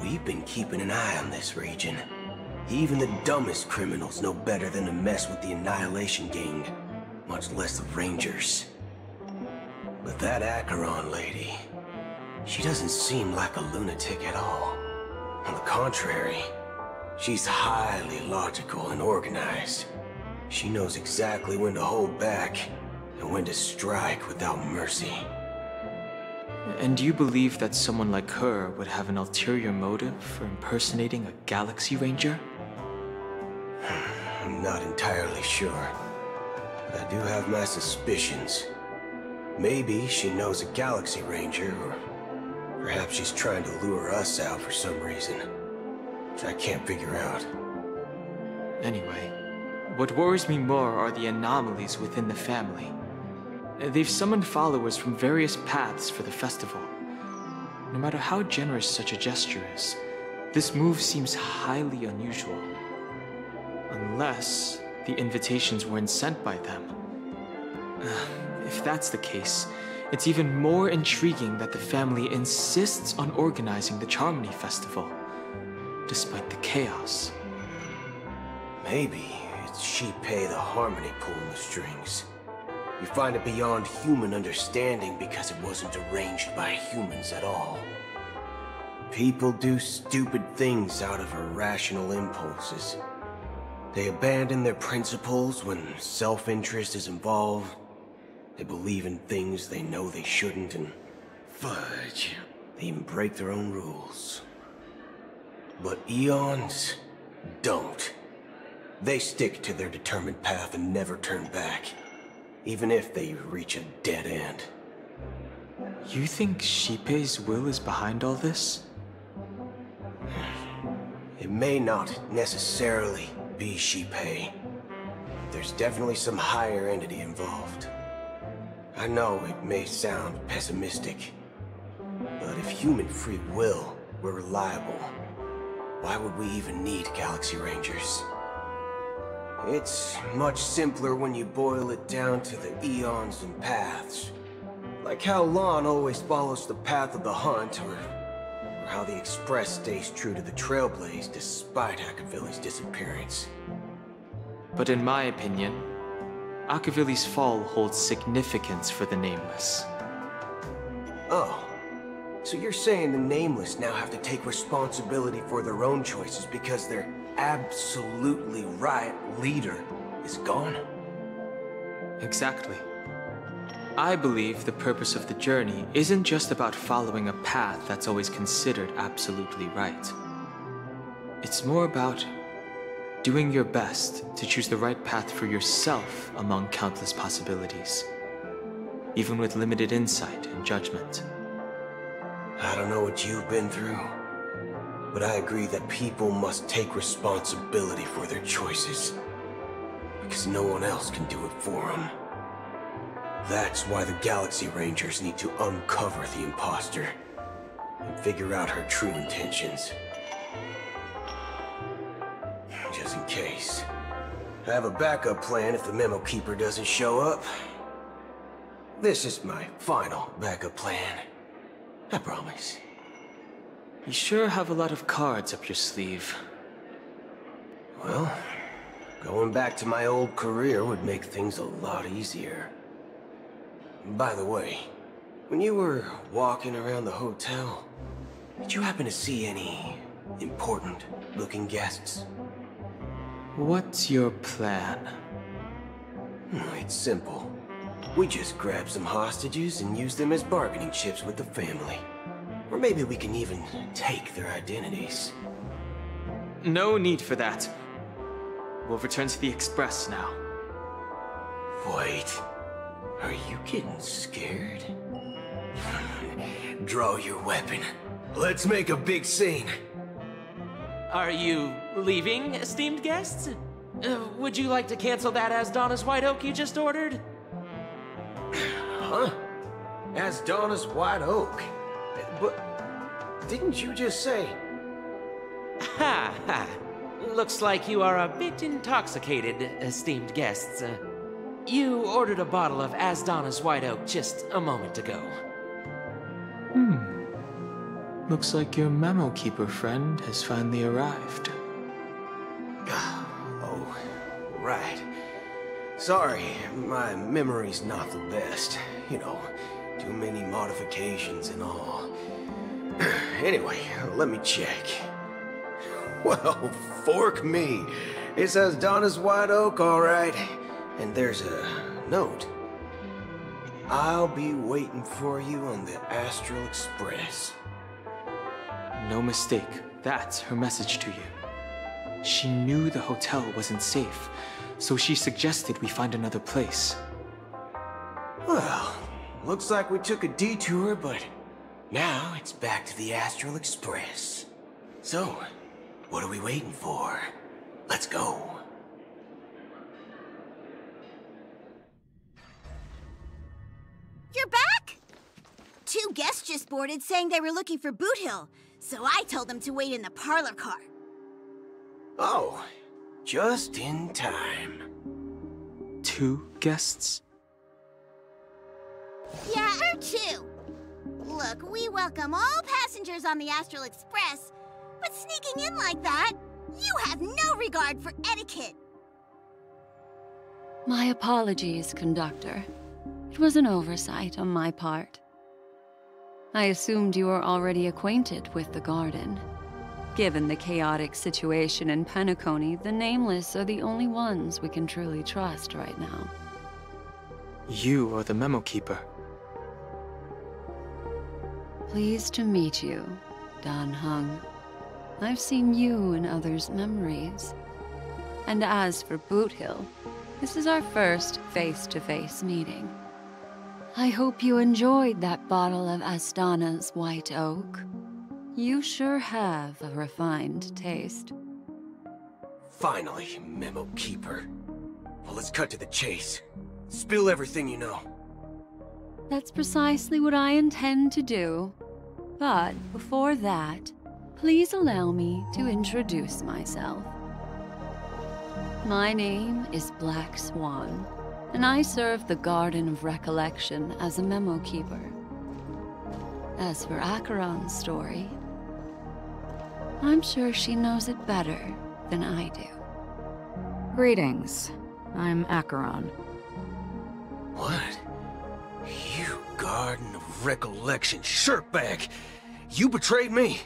we've been keeping an eye on this region. Even the dumbest criminals know better than to mess with the Annihilation Gang, much less the Rangers. But that Acheron lady, she doesn't seem like a lunatic at all. On the contrary, she's highly logical and organized. She knows exactly when to hold back and when to strike without mercy. And do you believe that someone like her would have an ulterior motive for impersonating a Galaxy Ranger? I'm not entirely sure, but I do have my suspicions. Maybe she knows a Galaxy Ranger, or perhaps she's trying to lure us out for some reason, which I can't figure out. Anyway, what worries me more are the anomalies within the family. They've summoned followers from various paths for the festival. No matter how generous such a gesture is, this move seems highly unusual. Unless the invitations weren't sent by them. If that's the case, it's even more intriguing that the family insists on organizing the Charmony Festival, despite the chaos. Maybe it's Shipei the Harmony pulling the strings. You find it beyond human understanding because it wasn't arranged by humans at all. People do stupid things out of irrational impulses. They abandon their principles when self-interest is involved. They believe in things they know they shouldn't, and fudge, they even break their own rules. But Eons don't. They stick to their determined path and never turn back, even if they reach a dead end. You think Shipei's will is behind all this? It may not necessarily be Shipei. There's definitely some higher entity involved. I know it may sound pessimistic, but if human free will were reliable, why would we even need Galaxy Rangers? It's much simpler when you boil it down to the eons and paths. Like how Lon always follows the path of the hunt, or how the Express stays true to the Trailblaze despite Akavili's disappearance. But in my opinion, Akavili's fall holds significance for the Nameless. Oh, so you're saying the Nameless now have to take responsibility for their own choices because their absolutely right leader is gone? Exactly. I believe the purpose of the journey isn't just about following a path that's always considered absolutely right. It's more about doing your best to choose the right path for yourself among countless possibilities, even with limited insight and judgment. I don't know what you've been through, but I agree that people must take responsibility for their choices, because no one else can do it for them. That's why the Galaxy Rangers need to uncover the imposter and figure out her true intentions. Just in case. I have a backup plan if the Memo Keeper doesn't show up. This is my final backup plan. I promise. You sure have a lot of cards up your sleeve. Well, going back to my old career would make things a lot easier. By the way, when you were walking around the hotel, did you happen to see any important-looking guests? What's your plan? It's simple. We just grab some hostages and use them as bargaining chips with the family. Or maybe we can even take their identities. No need for that. We'll return to the Express now. Wait. Are you getting scared? Draw your weapon. Let's make a big scene. Are you leaving, esteemed guests? Would you like to cancel that Asdonis White Oak you just ordered? Huh? Asdonis White Oak? But didn't you just say... Ha ha. Looks like you are a bit intoxicated, esteemed guests. You ordered a bottle of Asdonis White Oak just a moment ago. Looks like your Memo Keeper friend has finally arrived. right. Sorry, my memory's not the best. You know, too many modifications and all. Anyway, let me check. Well, fork me. It says Donna's White Oak, all right. And there's a note. I'll be waiting for you on the Astral Express. No mistake. That's her message to you. She knew the hotel wasn't safe, so she suggested we find another place. Well, looks like we took a detour, but now it's back to the Astral Express. So, what are we waiting for? Let's go. You're back? Two guests just boarded saying they were looking for Boot Hill, so I told them to wait in the parlor car. Oh, just in time. Two guests? Yeah, or two. Look, we welcome all passengers on the Astral Express, but sneaking in like that, you have no regard for etiquette. My apologies, conductor. It was an oversight on my part. I assumed you were already acquainted with the garden. Given the chaotic situation in Penacony, the Nameless are the only ones we can truly trust right now. You are the memo keeper. Pleased to meet you, Dan Hung. I've seen you in others' memories. And as for Boot Hill, this is our first face-to-face meeting. I hope you enjoyed that bottle of Astana's White Oak. You sure have a refined taste. Finally, Memo Keeper. Well, let's cut to the chase. Spill everything you know. That's precisely what I intend to do. But before that, please allow me to introduce myself. My name is Black Swan, and I serve the Garden of Recollection as a memo keeper. As for Acheron's story, I'm sure she knows it better than I do. Greetings. I'm Acheron. What? You Garden of Recollection shirtbag! You betrayed me!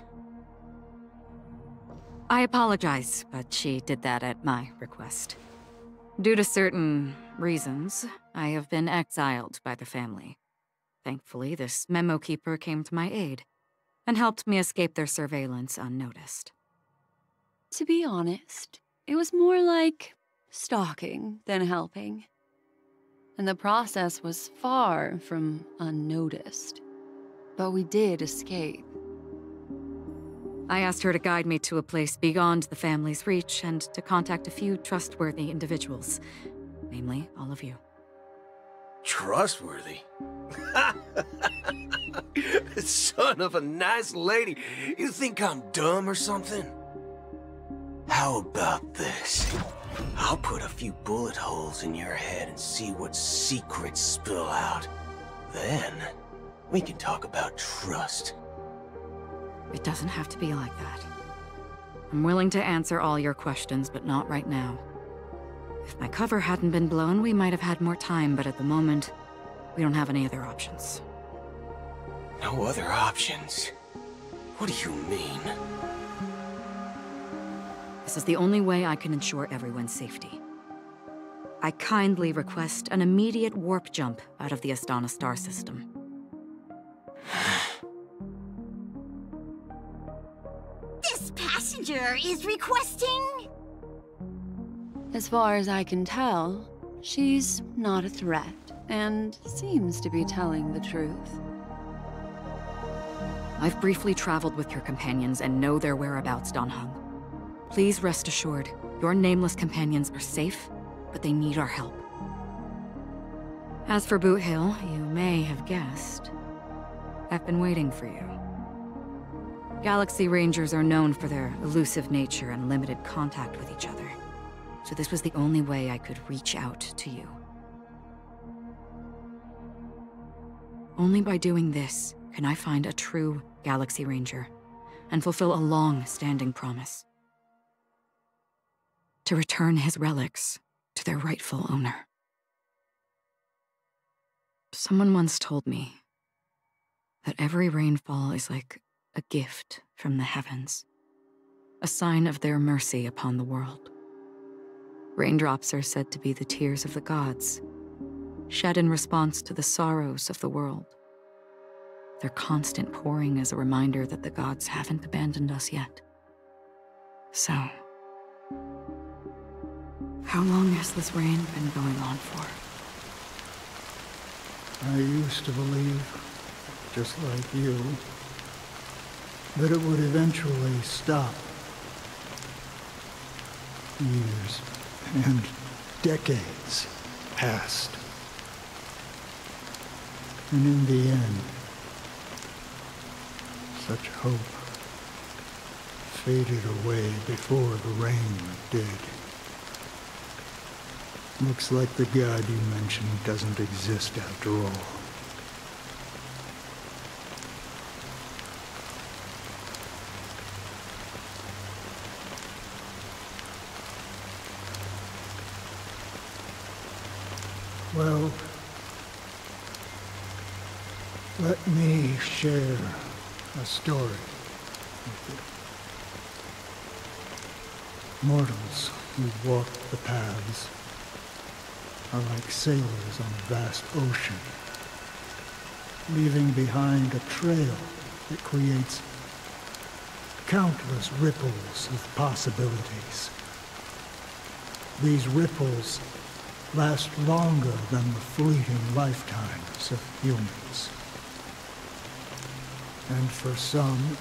I apologize, but she did that at my request. Due to certain reasons, I have been exiled by the family. Thankfully, this memo keeper came to my aid and helped me escape their surveillance unnoticed. To be honest, it was more like stalking than helping. And the process was far from unnoticed. But we did escape. I asked her to guide me to a place beyond the family's reach and to contact a few trustworthy individuals. Namely, all of you. Trustworthy? Son of a nice lady. You think I'm dumb or something? How about this? I'll put a few bullet holes in your head and see what secrets spill out. Then, we can talk about trust. It doesn't have to be like that. I'm willing to answer all your questions, but not right now. If my cover hadn't been blown, we might have had more time, but at the moment, we don't have any other options. No other options? What do you mean? This is the only way I can ensure everyone's safety. I kindly request an immediate warp jump out of the Astana star system. This passenger is requesting... As far as I can tell, she's not a threat, and seems to be telling the truth. I've briefly traveled with your companions and know their whereabouts, Dan Hung. Please rest assured, your nameless companions are safe, but they need our help. As for Boot Hill, you may have guessed. I've been waiting for you. Galaxy Rangers are known for their elusive nature and limited contact with each other, so this was the only way I could reach out to you. Only by doing this can I find a true Galaxy Ranger and fulfill a long-standing promise. To return his relics their rightful owner. Someone once told me that every rainfall is like a gift from the heavens, a sign of their mercy upon the world. Raindrops are said to be the tears of the gods, shed in response to the sorrows of the world. Their constant pouring is a reminder that the gods haven't abandoned us yet. So, how long has this rain been going on for? I used to believe, just like you, that it would eventually stop. Years and decades passed. And in the end, such hope faded away before the rain did. Looks like the god you mentioned doesn't exist after all. Well, let me share a story with you. Mortals who walk the paths are like sailors on a vast ocean, leaving behind a trail that creates countless ripples of possibilities. These ripples last longer than the fleeting lifetimes of humans. And for some,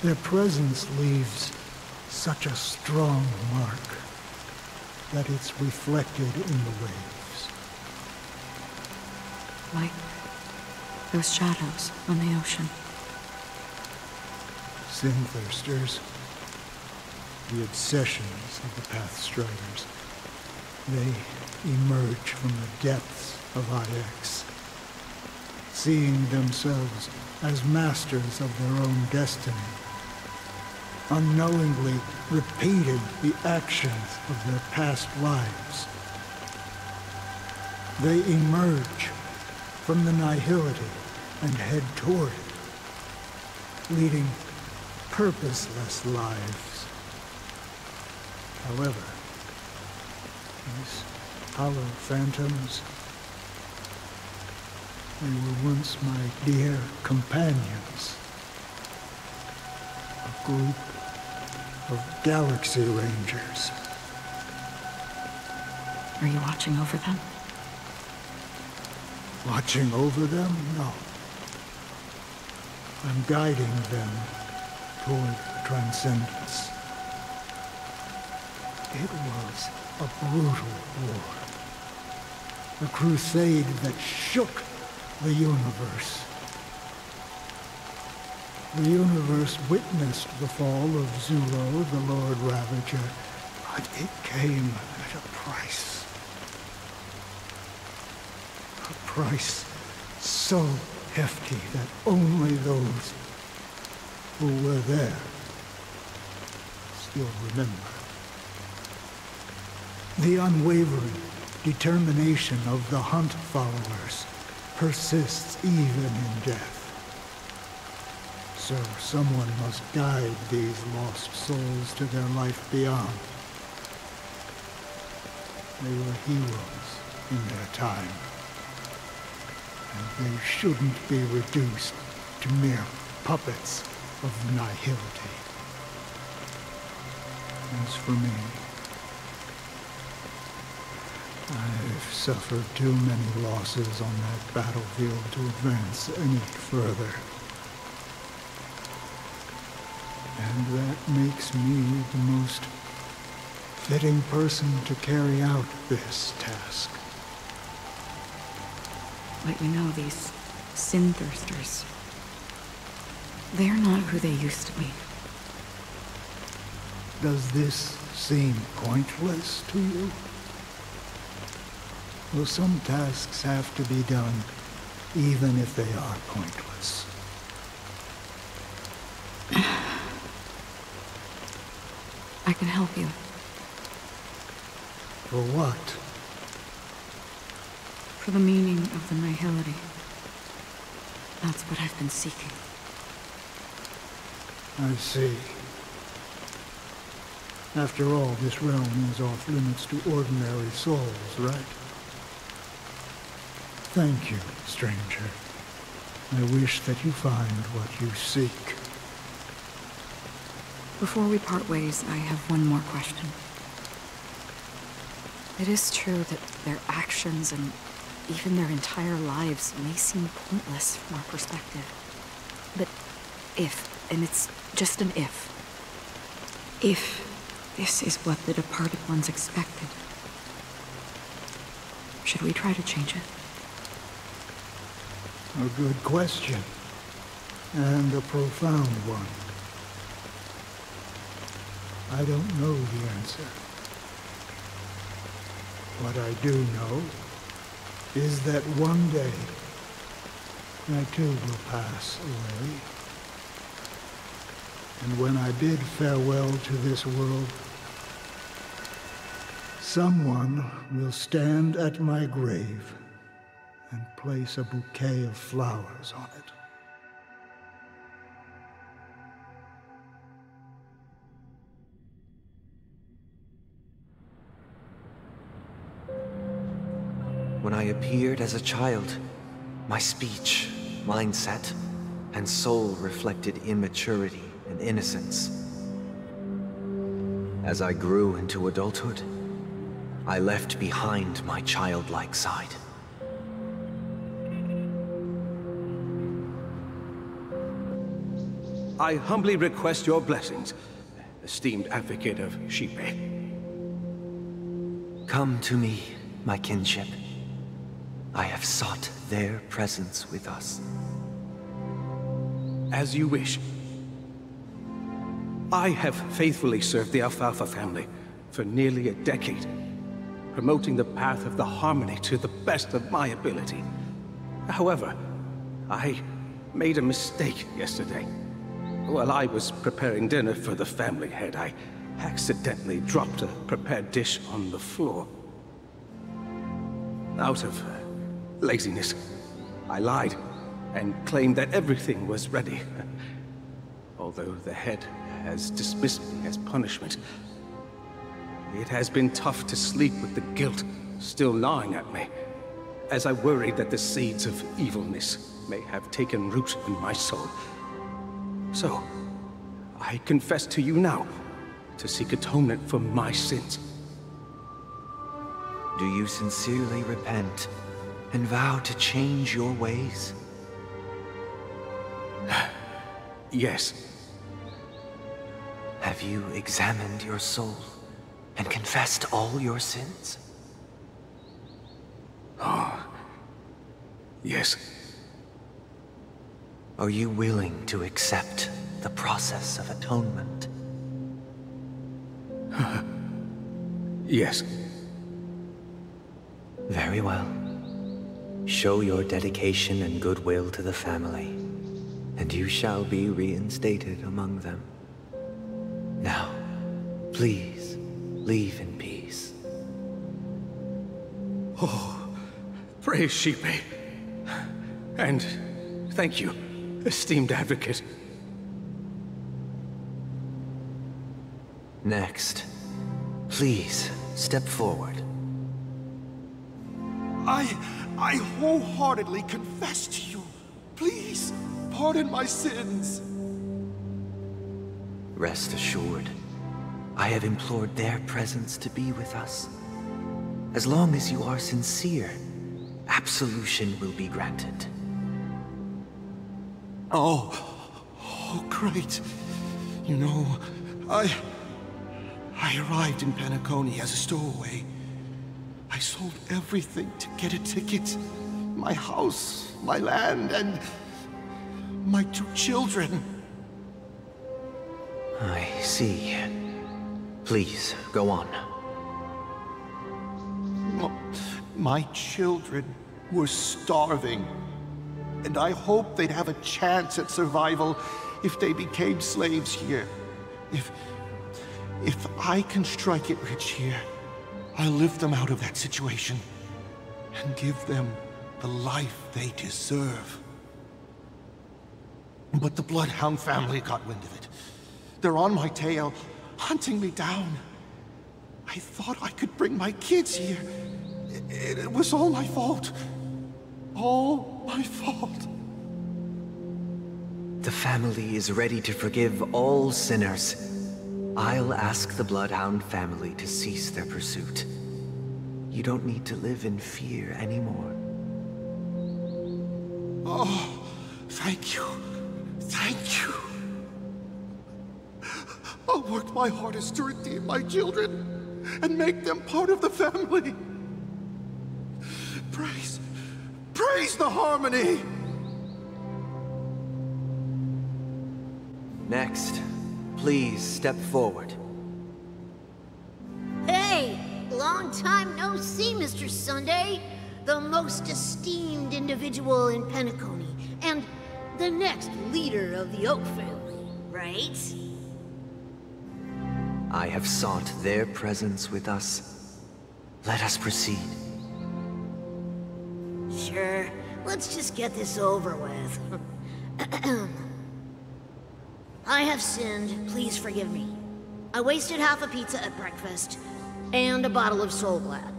their presence leaves such a strong mark that it's reflected in the waves. Like those shadows on the ocean. Sin-thirsters, the obsessions of the Pathstriders, they emerge from the depths of IX, seeing themselves as masters of their own destiny, unknowingly repeating the actions of their past lives. They emerge from the nihility and head toward it, leading purposeless lives. However, these hollow phantoms, they were once my dear companions. A group of Galaxy Rangers. Are you watching over them? Watching over them? No. I'm guiding them toward transcendence. It was a brutal war. A crusade that shook the universe. The universe witnessed the fall of Zulo, the Lord Ravager, but it came at a price. A price so hefty that only those who were there still remember. The unwavering determination of the Hunt followers persists even in death. So someone must guide these lost souls to their life beyond. They were heroes in their time, and they shouldn't be reduced to mere puppets of nihility. As for me, I've suffered too many losses on that battlefield to advance any further. And that makes me the most fitting person to carry out this task. But you know, these sin-thirsters, they're not who they used to be. Does this seem pointless to you? Well, some tasks have to be done, even if they are pointless. I can help you. For what? For the meaning of the nihility. That's what I've been seeking. I see. After all, this realm is off limits to ordinary souls, right? Thank you, stranger. I wish that you find what you seek. Before we part ways, I have one more question. It is true that their actions and even their entire lives may seem pointless from our perspective. But if, and it's just an if this is what the departed ones expected, should we try to change it? A good question. And a profound one. I don't know the answer. What I do know is that one day, I too will pass away. And when I bid farewell to this world, someone will stand at my grave and place a bouquet of flowers on it. When I appeared as a child, my speech, mindset, and soul reflected immaturity and innocence. As I grew into adulthood, I left behind my childlike side. I humbly request your blessings, esteemed advocate of Shipe. Come to me, my kinship. I have sought their presence with us. As you wish. I have faithfully served the Alfalfa family for nearly a decade, promoting the path of the harmony to the best of my ability. However, I made a mistake yesterday. While I was preparing dinner for the family head, I accidentally dropped a prepared dish on the floor. Out of laziness, I lied and claimed that everything was ready. Although the head has dismissed me as punishment, it has been tough to sleep with the guilt still gnawing at me, as I worried that the seeds of evilness may have taken root in my soul. So, I confess to you now to seek atonement for my sins. Do you sincerely repent and vow to change your ways? Yes. Have you examined your soul and confessed all your sins? Oh, yes. Are you willing to accept the process of atonement? Yes. Very well. Show your dedication and goodwill to the family, and you shall be reinstated among them. Now, please, leave in peace. Oh, praise Shipe. And thank you, esteemed advocate. Next, please step forward. I wholeheartedly confess to you. Please, pardon my sins. Rest assured, I have implored their presence to be with us. As long as you are sincere, absolution will be granted. Oh, great. You know, I arrived in Penacony as a stowaway. I sold everything to get a ticket. My house, my land, and my 2 children. I see. Please, go on. My children were starving, and I hoped they'd have a chance at survival if they became slaves here. If I can strike it rich here, I'll lift them out of that situation and give them the life they deserve. But the Bloodhound family got wind of it. They're on my tail, hunting me down. I thought I could bring my kids here. It was all my fault. All my fault. The family is ready to forgive all sinners. I'll ask the Bloodhound family to cease their pursuit. You don't need to live in fear anymore. Oh, thank you. Thank you. I'll work my hardest to redeem my children and make them part of the family. Praise the harmony! Next, please step forward. Hey! Long time no see, Mr. Sunday. The most esteemed individual in Penacony, and the next leader of the Oak family, right? I have sought their presence with us. Let us proceed. Sure. Let's just get this over with. I have sinned. Please forgive me. I wasted half a pizza at breakfast, and a bottle of Soul Glad.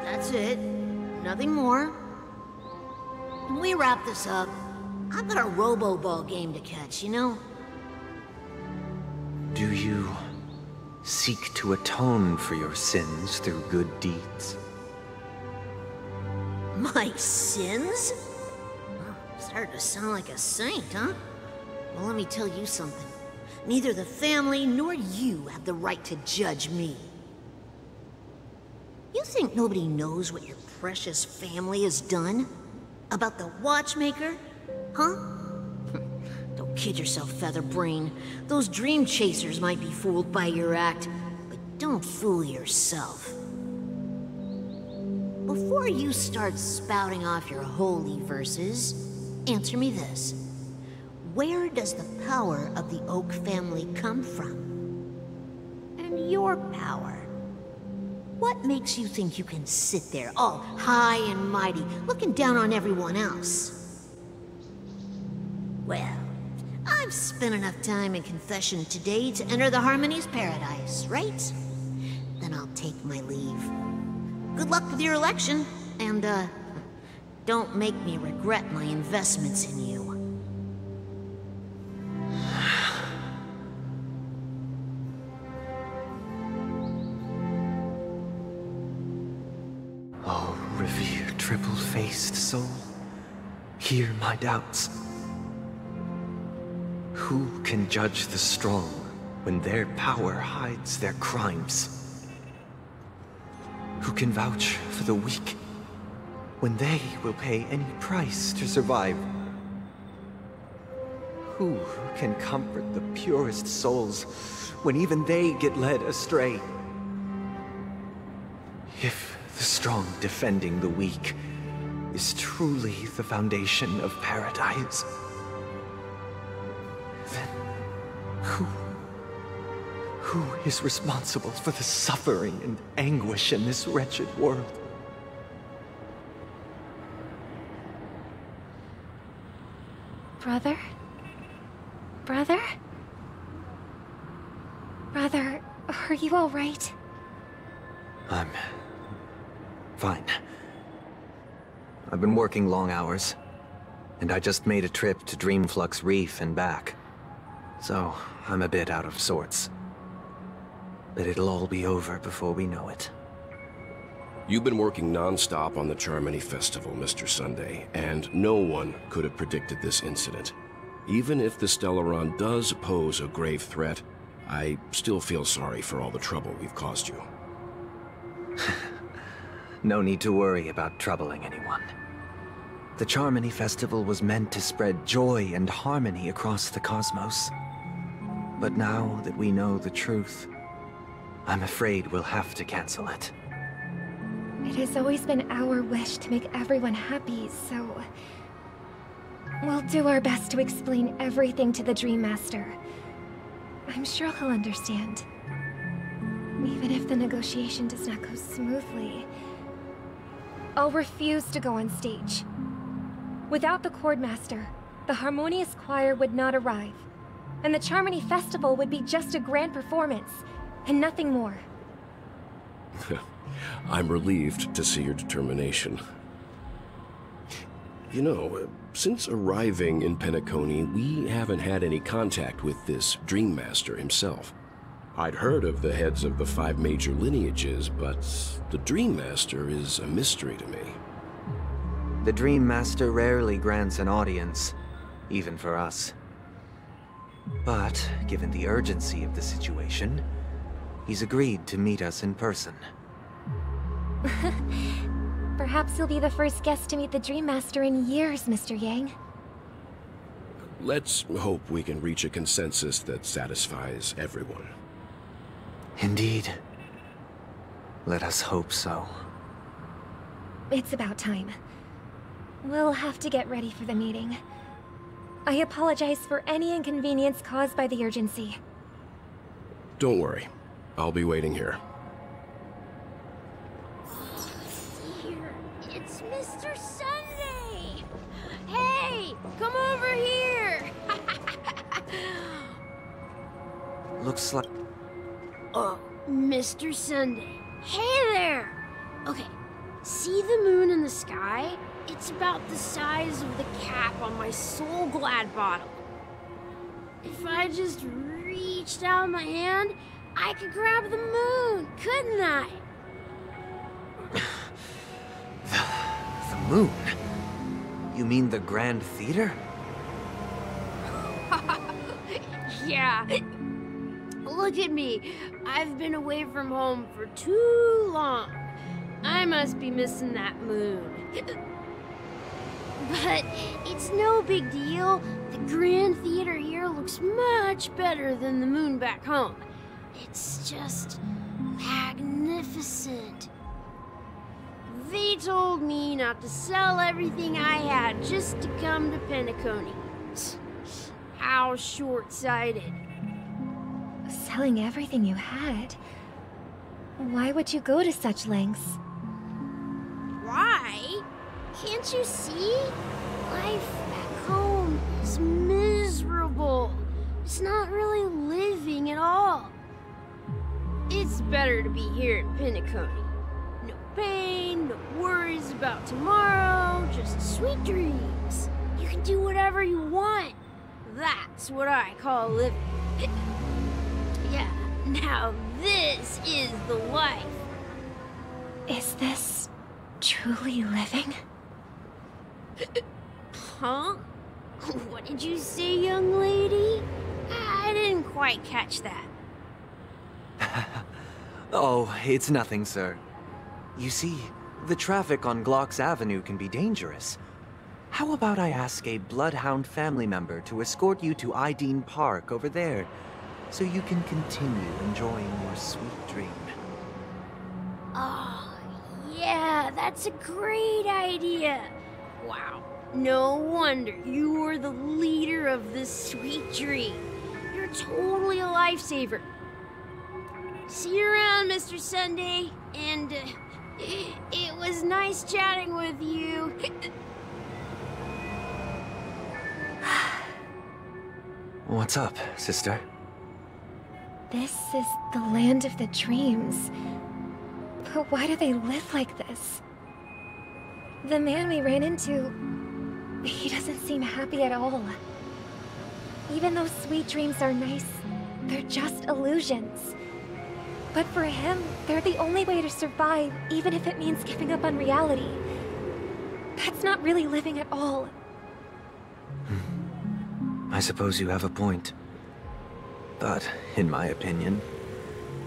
That's it. Nothing more. When we wrap this up, I've got a robo-ball game to catch, you know? Do you seek to atone for your sins through good deeds? My sins? Started to sound like a saint, huh? Well, let me tell you something. Neither the family nor you have the right to judge me. You think nobody knows what your precious family has done? About the watchmaker? Huh? Don't kid yourself, Featherbrain. Those dream chasers might be fooled by your act, but don't fool yourself. Before you start spouting off your holy verses, answer me this. Where does the power of the Oak family come from? And your power? What makes you think you can sit there, all high and mighty, looking down on everyone else? Well, I've spent enough time in confession today to enter the Harmony's paradise, right? Then I'll take my leave. Good luck with your election, and, don't make me regret my investments in you. Oh, revered triple-faced soul, hear my doubts. Who can judge the strong when their power hides their crimes? Who can vouch for the weak when they will pay any price to survive? Who can comfort the purest souls when even they get led astray? If the strong defending the weak is truly the foundation of paradise, then who is responsible for the suffering and anguish in this wretched world? Brother? Brother? Brother, are you all right? I'm fine. I've been working long hours, and I just made a trip to Dreamflux Reef and back. So, I'm a bit out of sorts. But it'll all be over before we know it. You've been working non-stop on the Charmony Festival, Mr. Sunday, and no one could have predicted this incident. Even if the Stellaron does pose a grave threat, I still feel sorry for all the trouble we've caused you. No need to worry about troubling anyone. The Charmony Festival was meant to spread joy and harmony across the cosmos. But now that we know the truth, I'm afraid we'll have to cancel it. It has always been our wish to make everyone happy, so... we'll do our best to explain everything to the Dream Master. I'm sure he'll understand. Even if the negotiation does not go smoothly, I'll refuse to go on stage. Without the Chordmaster, the Harmonious Choir would not arrive, and the Charmony Festival would be just a grand performance, and nothing more. I'm relieved to see your determination. You know, since arriving in Penacony, we haven't had any contact with this Dream Master himself. I'd heard of the heads of the 5 major lineages, but the Dream Master is a mystery to me. The Dream Master rarely grants an audience, even for us. But, given the urgency of the situation, he's agreed to meet us in person. Perhaps you'll be the first guest to meet the Dream Master in years, Mr. Yang. Let's hope we can reach a consensus that satisfies everyone. Indeed. Let us hope so. It's about time. We'll have to get ready for the meeting. I apologize for any inconvenience caused by the urgency. Don't worry. I'll be waiting here. Here, it's Mr. Sunday! Hey, come over here! Looks like... Mr. Sunday. Hey there! Okay, see the moon in the sky? It's about the size of the cap on my Soul Glad bottle. If I just reached out my hand, I could grab the moon, couldn't I? The moon? You mean the Grand Theater? Yeah. Look at me. I've been away from home for too long. I must be missing that moon. But it's no big deal. The Grand Theater here looks much better than the moon back home. It's just magnificent. They told me not to sell everything I had just to come to Penacony. How short-sighted. Selling everything you had? Why would you go to such lengths? Why? Can't you see? Life back home is miserable. It's not really living at all. It's better to be here in Penacony. No pain, no worries about tomorrow, just sweet dreams. You can do whatever you want. That's what I call living. Yeah, now this is the life. Is this truly living? Huh? What did you say, young lady? I didn't quite catch that. Oh, it's nothing, sir. You see, the traffic on Glock's Avenue can be dangerous. How about I ask a Bloodhound family member to escort you to Ideen Park over there, so you can continue enjoying your sweet dream? Oh, yeah, that's a great idea. Wow, no wonder you were the leader of this sweet dream. You're totally a lifesaver. See you around, Mr. Sunday, and it was nice chatting with you. What's up, sister? This is the land of the dreams. But why do they live like this? The man we ran into, he doesn't seem happy at all. Even though sweet dreams are nice, they're just illusions. But for him, they're the only way to survive, even if it means giving up on reality. That's not really living at all. I suppose you have a point. But, in my opinion,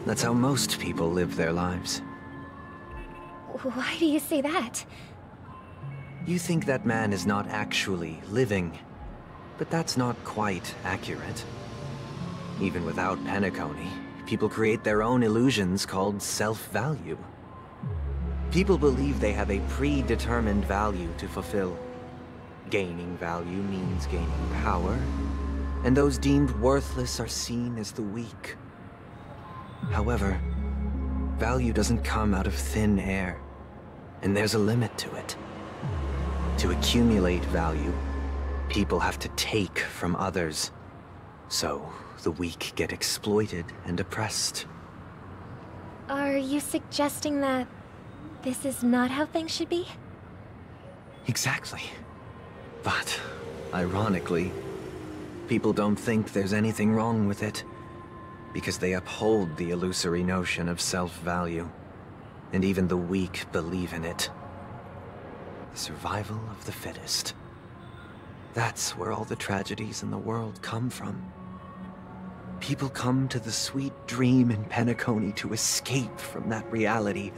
that's how most people live their lives. Why do you say that? You think that man is not actually living, but that's not quite accurate. Even without Penacony, people create their own illusions called self-value. People believe they have a predetermined value to fulfill. Gaining value means gaining power, and those deemed worthless are seen as the weak. However, Value doesn't come out of thin air, and there's a limit to it. To accumulate value, people have to take from others. So, the weak get exploited and oppressed. Are you suggesting that this is not how things should be? Exactly. But, ironically, people don't think there's anything wrong with it, because they uphold the illusory notion of self-value, and even the weak believe in it. The survival of the fittest. That's where all the tragedies in the world come from. People come to the sweet dream in Penacony to escape from that reality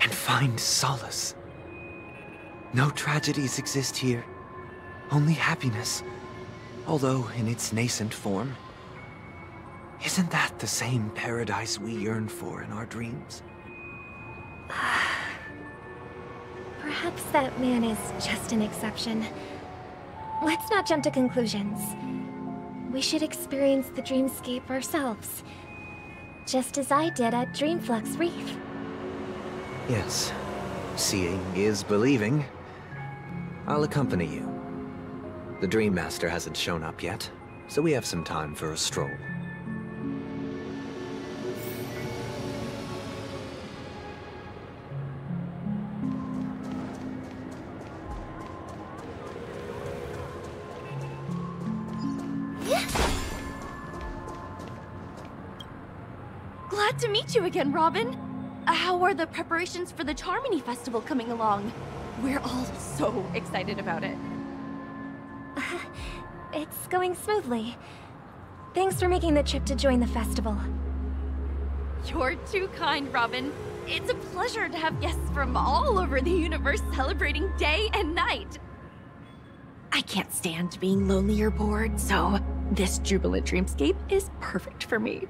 and find solace. No tragedies exist here, only happiness, although in its nascent form. Isn't that the same paradise we yearn for in our dreams? Perhaps that man is just an exception. Let's not jump to conclusions. We should experience the dreamscape ourselves, just as I did at Dreamflux Reef. Yes, seeing is believing. I'll accompany you. The Dream Master hasn't shown up yet, so we have some time for a stroll. Glad to meet you again, Robin. How are the preparations for the Charmony Festival coming along? We're all so excited about it. It's going smoothly. Thanks for making the trip to join the festival. You're too kind, Robin. It's a pleasure to have guests from all over the universe celebrating day and night. I can't stand being lonely or bored, so this jubilant dreamscape is perfect for me.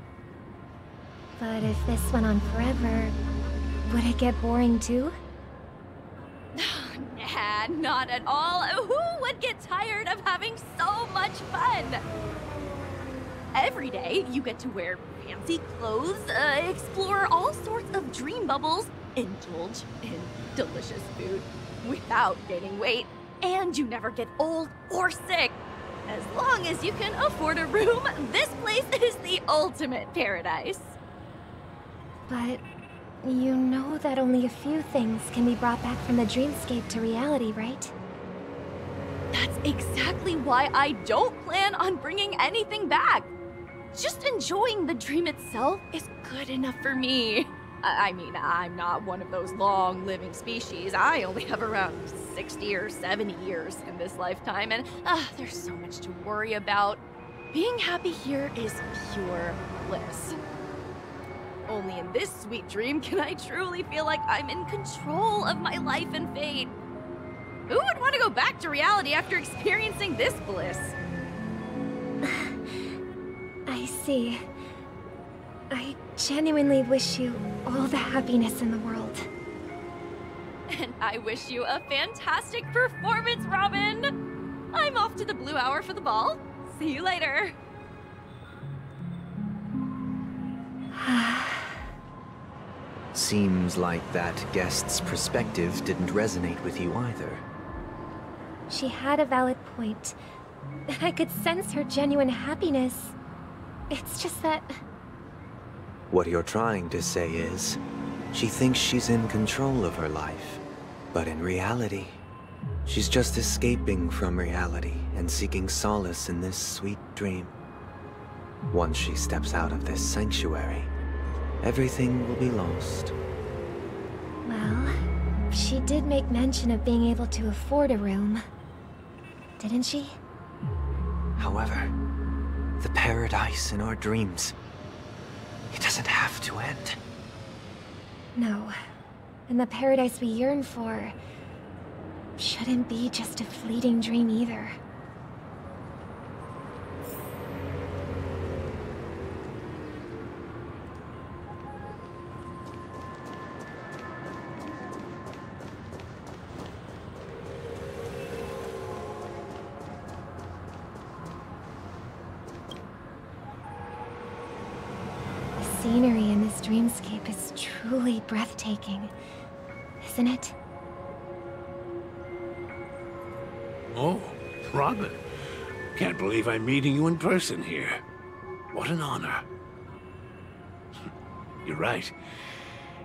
But if this went on forever, would it get boring too? Nah, not at all. Who would get tired of having so much fun? Every day, you get to wear fancy clothes, explore all sorts of dream bubbles, indulge in delicious food without gaining weight, and you never get old or sick. As long as you can afford a room, this place is the ultimate paradise. But you know that only a few things can be brought back from the dreamscape to reality, right? That's exactly why I don't plan on bringing anything back. Just enjoying the dream itself is good enough for me. I mean, I'm not one of those long-living species. I only have around 60 or 70 years in this lifetime, and there's so much to worry about. Being happy here is pure bliss. Only in this sweet dream can I truly feel like I'm in control of my life and fate. Who would want to go back to reality after experiencing this bliss? I see. I genuinely wish you all the happiness in the world. And I wish you a fantastic performance, Robin! I'm off to the Blue Hour for the ball. See you later. Seems like that guest's perspective didn't resonate with you either. She had a valid point. I could sense her genuine happiness. It's just that... What you're trying to say is, she thinks she's in control of her life. But in reality, she's just escaping from reality and seeking solace in this sweet dream. Once she steps out of this sanctuary, everything will be lost. Well, she did make mention of being able to afford a room. Didn't she? However, the paradise in our dreams, it doesn't have to end. No. And the paradise we yearn for shouldn't be just a fleeting dream either. The scenery in this This dreamscape is truly breathtaking, isn't it? Oh, Robin. Can't believe I'm meeting you in person here. What an honor. You're right.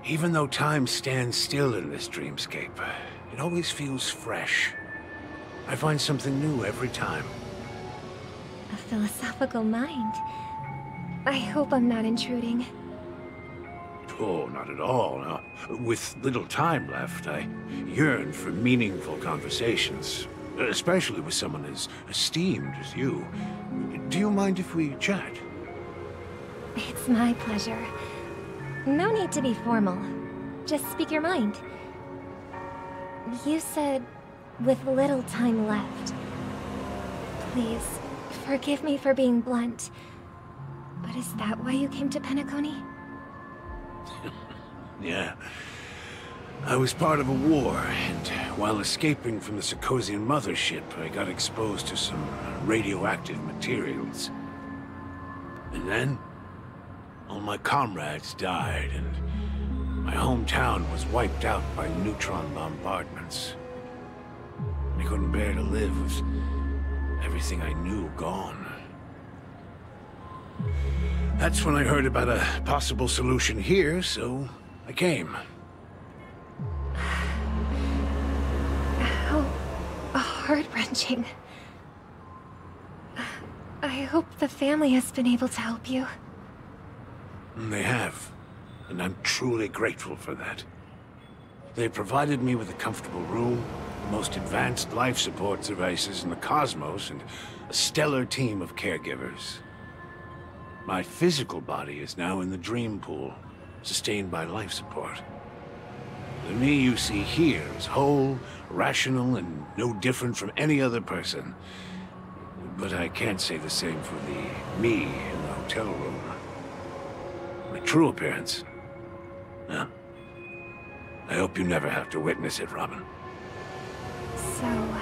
Even though time stands still in this dreamscape, it always feels fresh. I find something new every time. A philosophical mind. I hope I'm not intruding. Oh, not at all. No. With little time left, I yearn for meaningful conversations, especially with someone as esteemed as you. Do you mind if we chat? It's my pleasure. No need to be formal. Just speak your mind. You said, with little time left. Please, forgive me for being blunt. But is that why you came to Penacony? Yeah. I was part of a war, and while escaping from the Sarkosian mothership, I got exposed to some radioactive materials. And then, all my comrades died, and my hometown was wiped out by neutron bombardments. I couldn't bear to live with everything I knew gone. That's when I heard about a possible solution here, so I came. How heart-wrenching. I hope the family has been able to help you. They have, and I'm truly grateful for that. They provided me with a comfortable room, the most advanced life support devices in the cosmos, and a stellar team of caregivers. My physical body is now in the dream pool, sustained by life support. The me you see here is whole, rational, and no different from any other person. But I can't say the same for the me in the hotel room. My true appearance? Well, I hope you never have to witness it, Robin. So,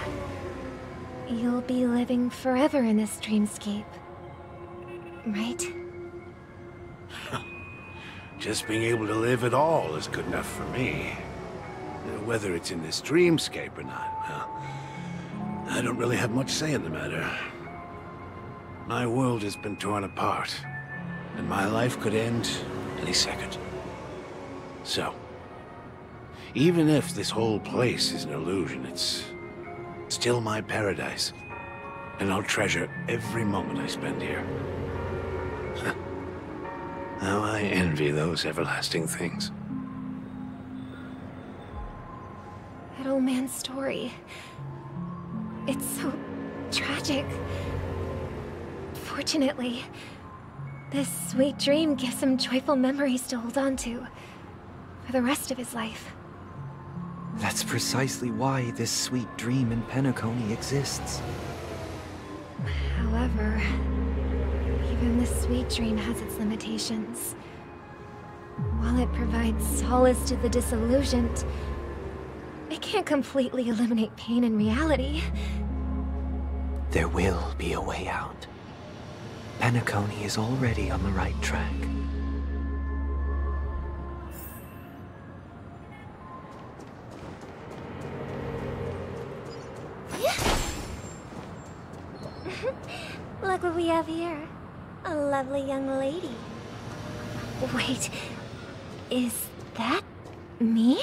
you'll be living forever in this dreamscape, right? Just being able to live at all is good enough for me. Whether it's in this dreamscape or not, well, I don't really have much say in the matter. My world has been torn apart, and my life could end any second. So, even if this whole place is an illusion, it's still my paradise, and I'll treasure every moment I spend here. How I envy those everlasting things. That old man's story. It's so tragic. Fortunately, this sweet dream gives him joyful memories to hold on to for the rest of his life. That's precisely why this sweet dream in Penacony exists. However, even this sweet dream has its limitations. While it provides solace to the disillusioned, it can't completely eliminate pain in reality. There will be a way out. Penacony is already on the right track. Look what we have here. A lovely young lady. Wait, is that me?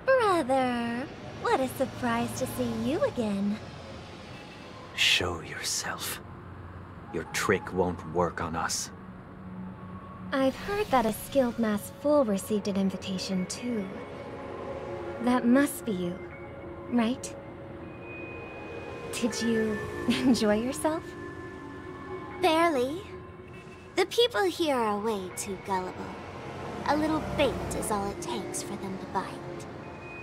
Brother, what a surprise to see you again. Show yourself. Your trick won't work on us. I've heard that a skilled mass fool received an invitation too. That must be you, right? Did you enjoy yourself? Barely. The people here are way too gullible. A little bait is all it takes for them to bite.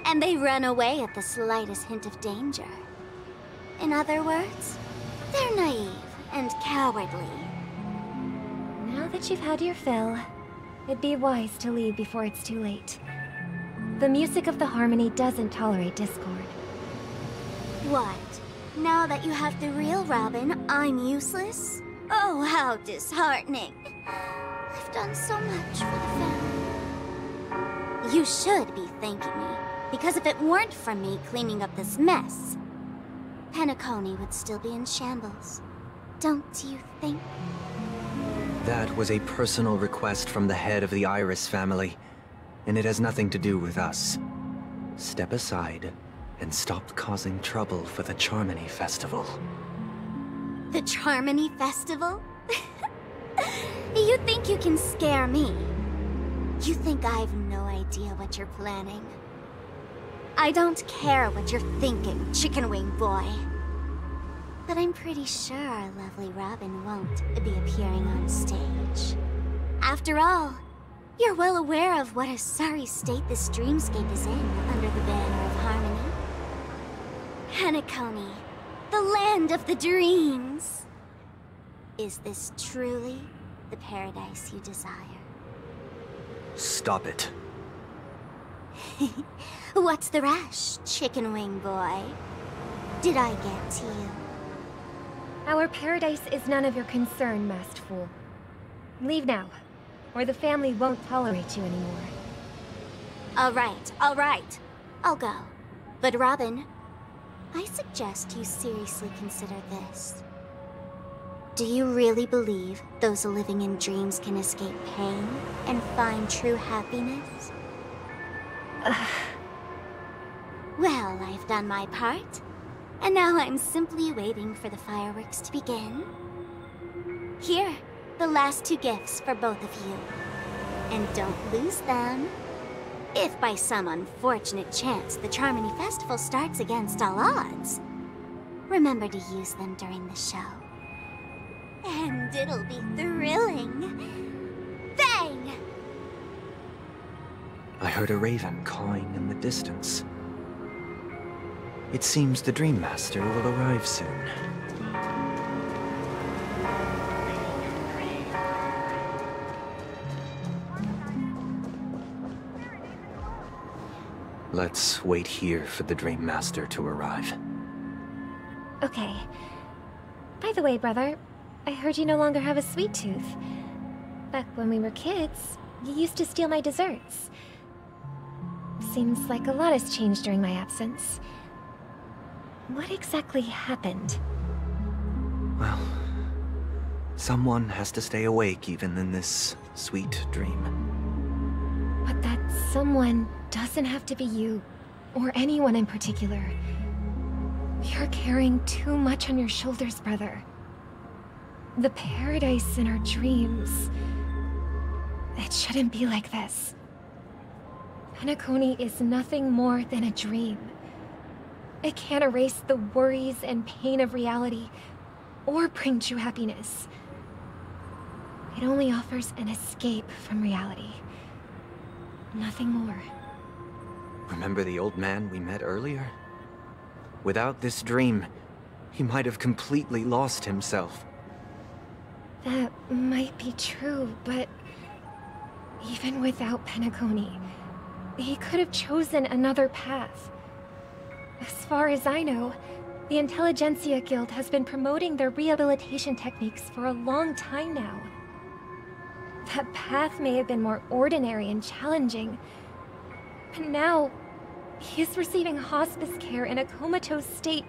And they run away at the slightest hint of danger. In other words, they're naive and cowardly. Now that you've had your fill, it'd be wise to leave before it's too late. The music of the harmony doesn't tolerate discord. What? Now that you have the real Robin, I'm useless? Oh, how disheartening. I've done so much for the family. You should be thanking me, because if it weren't for me cleaning up this mess, Penacony would still be in shambles. Don't you think? That was a personal request from the head of the Iris family, and it has nothing to do with us. Step aside and stop causing trouble for the Charmony Festival. The Charmony Festival? You think you can scare me? You think I've no idea what you're planning? I don't care what you're thinking, Chicken Wing Boy. But I'm pretty sure our lovely Robin won't be appearing on stage. After all, you're well aware of what a sorry state this dreamscape is in under the banner of harmony. Penacony, the land of the dreams. Is this truly the paradise you desire? Stop it. What's the rush, Chicken Wing Boy? Did I get to you? Our paradise is none of your concern, masked fool. Leave now, or the family won't tolerate you anymore. All right. I'll go. But Robin, I suggest you seriously consider this. Do you really believe those living in dreams can escape pain and find true happiness? Well, I've done my part, and now I'm simply waiting for the fireworks to begin. Here, the last 2 gifts for both of you. And don't lose them. If by some unfortunate chance the Charmony Festival starts against all odds, remember to use them during the show. And it'll be thrilling. Bang! I heard a raven cawing in the distance. It seems the Dream Master will arrive soon. Let's wait here for the Dream Master to arrive. Okay. By the way, brother, I heard you no longer have a sweet tooth. Back when we were kids, you used to steal my desserts. Seems like a lot has changed during my absence. What exactly happened? Well, someone has to stay awake even in this sweet dream. But that someone doesn't have to be you, or anyone in particular. You're carrying too much on your shoulders, brother. The paradise in our dreams... It shouldn't be like this. Penacony is nothing more than a dream. It can't erase the worries and pain of reality, or bring true happiness. It only offers an escape from reality. Nothing more. Remember the old man we met earlier? Without this dream, he might have completely lost himself. That might be true, but... even without Penacony, he could have chosen another path. As far as I know, the Intelligentsia Guild has been promoting their rehabilitation techniques for a long time now. That path may have been more ordinary and challenging, but now he is receiving hospice care in a comatose state,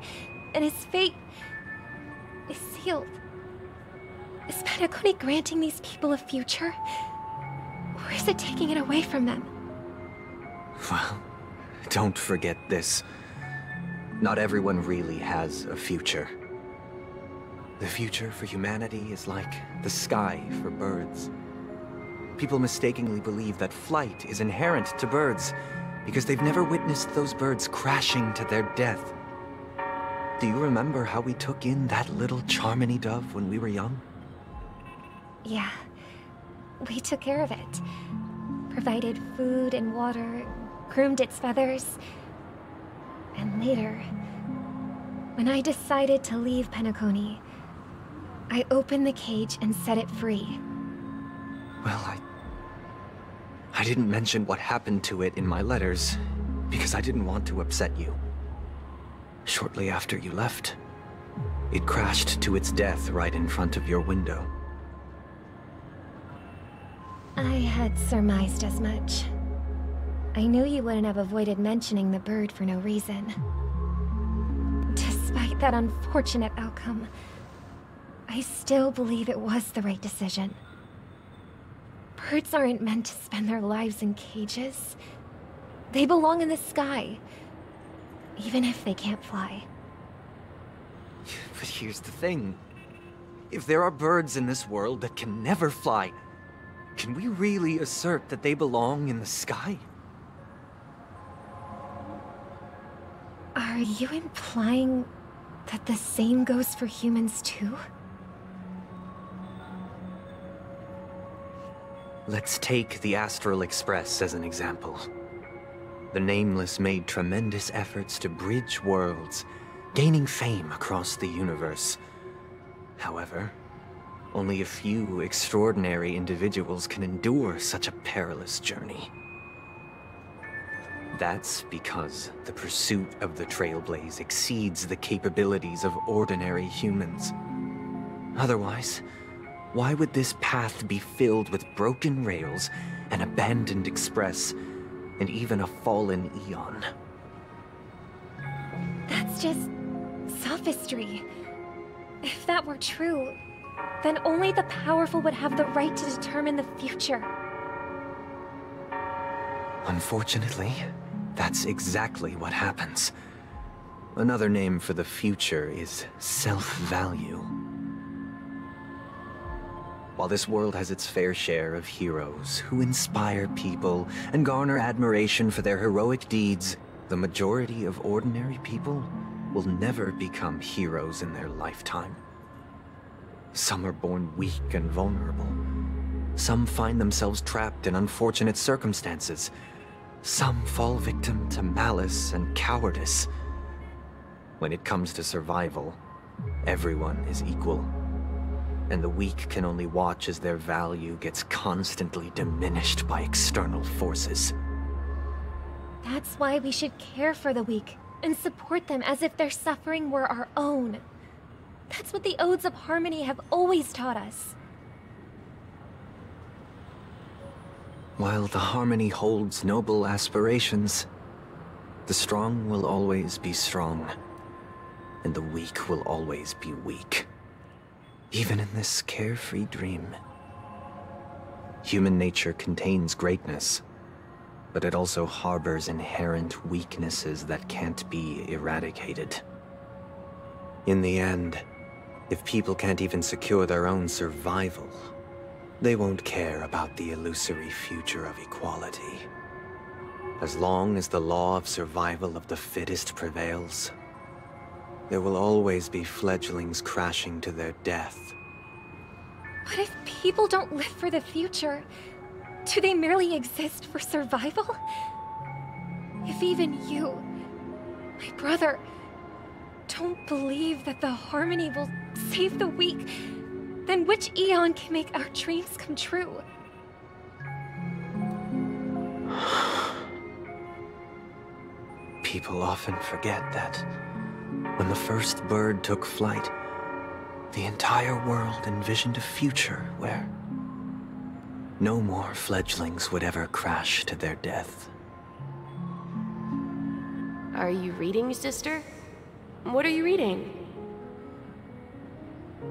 and his fate is sealed. Is Penacony granting these people a future? Or is it taking it away from them? Well, don't forget this. Not everyone really has a future. The future for humanity is like the sky for birds. People mistakenly believe that flight is inherent to birds because they've never witnessed those birds crashing to their death. Do you remember how we took in that little Charmony dove when we were young? Yeah. We took care of it. Provided food and water, groomed its feathers. And later, when I decided to leave Penacony, I opened the cage and set it free. Well, I didn't mention what happened to it in my letters, because I didn't want to upset you. Shortly after you left, It crashed to its death right in front of your window. I had surmised as much. I knew you wouldn't have avoided mentioning the bird for no reason. Despite that unfortunate outcome, I still believe it was the right decision. Birds aren't meant to spend their lives in cages. They belong in the sky, even if they can't fly. But here's the thing. If there are birds in this world that can never fly, can we really assert that they belong in the sky? Are you implying that the same goes for humans too? Let's take the Astral Express as an example. The Nameless made tremendous efforts to bridge worlds, gaining fame across the universe. However, only a few extraordinary individuals can endure such a perilous journey. That's because the pursuit of the Trailblaze exceeds the capabilities of ordinary humans. Otherwise, why would this path be filled with broken rails, an abandoned express, and even a fallen Eon? That's just sophistry. If that were true, then only the powerful would have the right to determine the future. Unfortunately, that's exactly what happens. Another name for the future is self-value. While this world has its fair share of heroes who inspire people and garner admiration for their heroic deeds, the majority of ordinary people will never become heroes in their lifetime. Some are born weak and vulnerable. Some find themselves trapped in unfortunate circumstances. Some fall victim to malice and cowardice. When it comes to survival, everyone is equal. And the weak can only watch as their value gets constantly diminished by external forces. That's why we should care for the weak and support them as if their suffering were our own. That's what the Odes of Harmony have always taught us. While the Harmony holds noble aspirations, the strong will always be strong, and the weak will always be weak. Even in this carefree dream. Human nature contains greatness, but it also harbors inherent weaknesses that can't be eradicated. In the end, if people can't even secure their own survival, they won't care about the illusory future of equality. As long as the law of survival of the fittest prevails, there will always be fledglings crashing to their death. But if people don't live for the future, do they merely exist for survival? If even you, my brother, don't believe that the Harmony will save the weak, then which Eon can make our dreams come true? People often forget that when the first bird took flight, the entire world envisioned a future where no more fledglings would ever crash to their death. Are you reading, sister? What are you reading?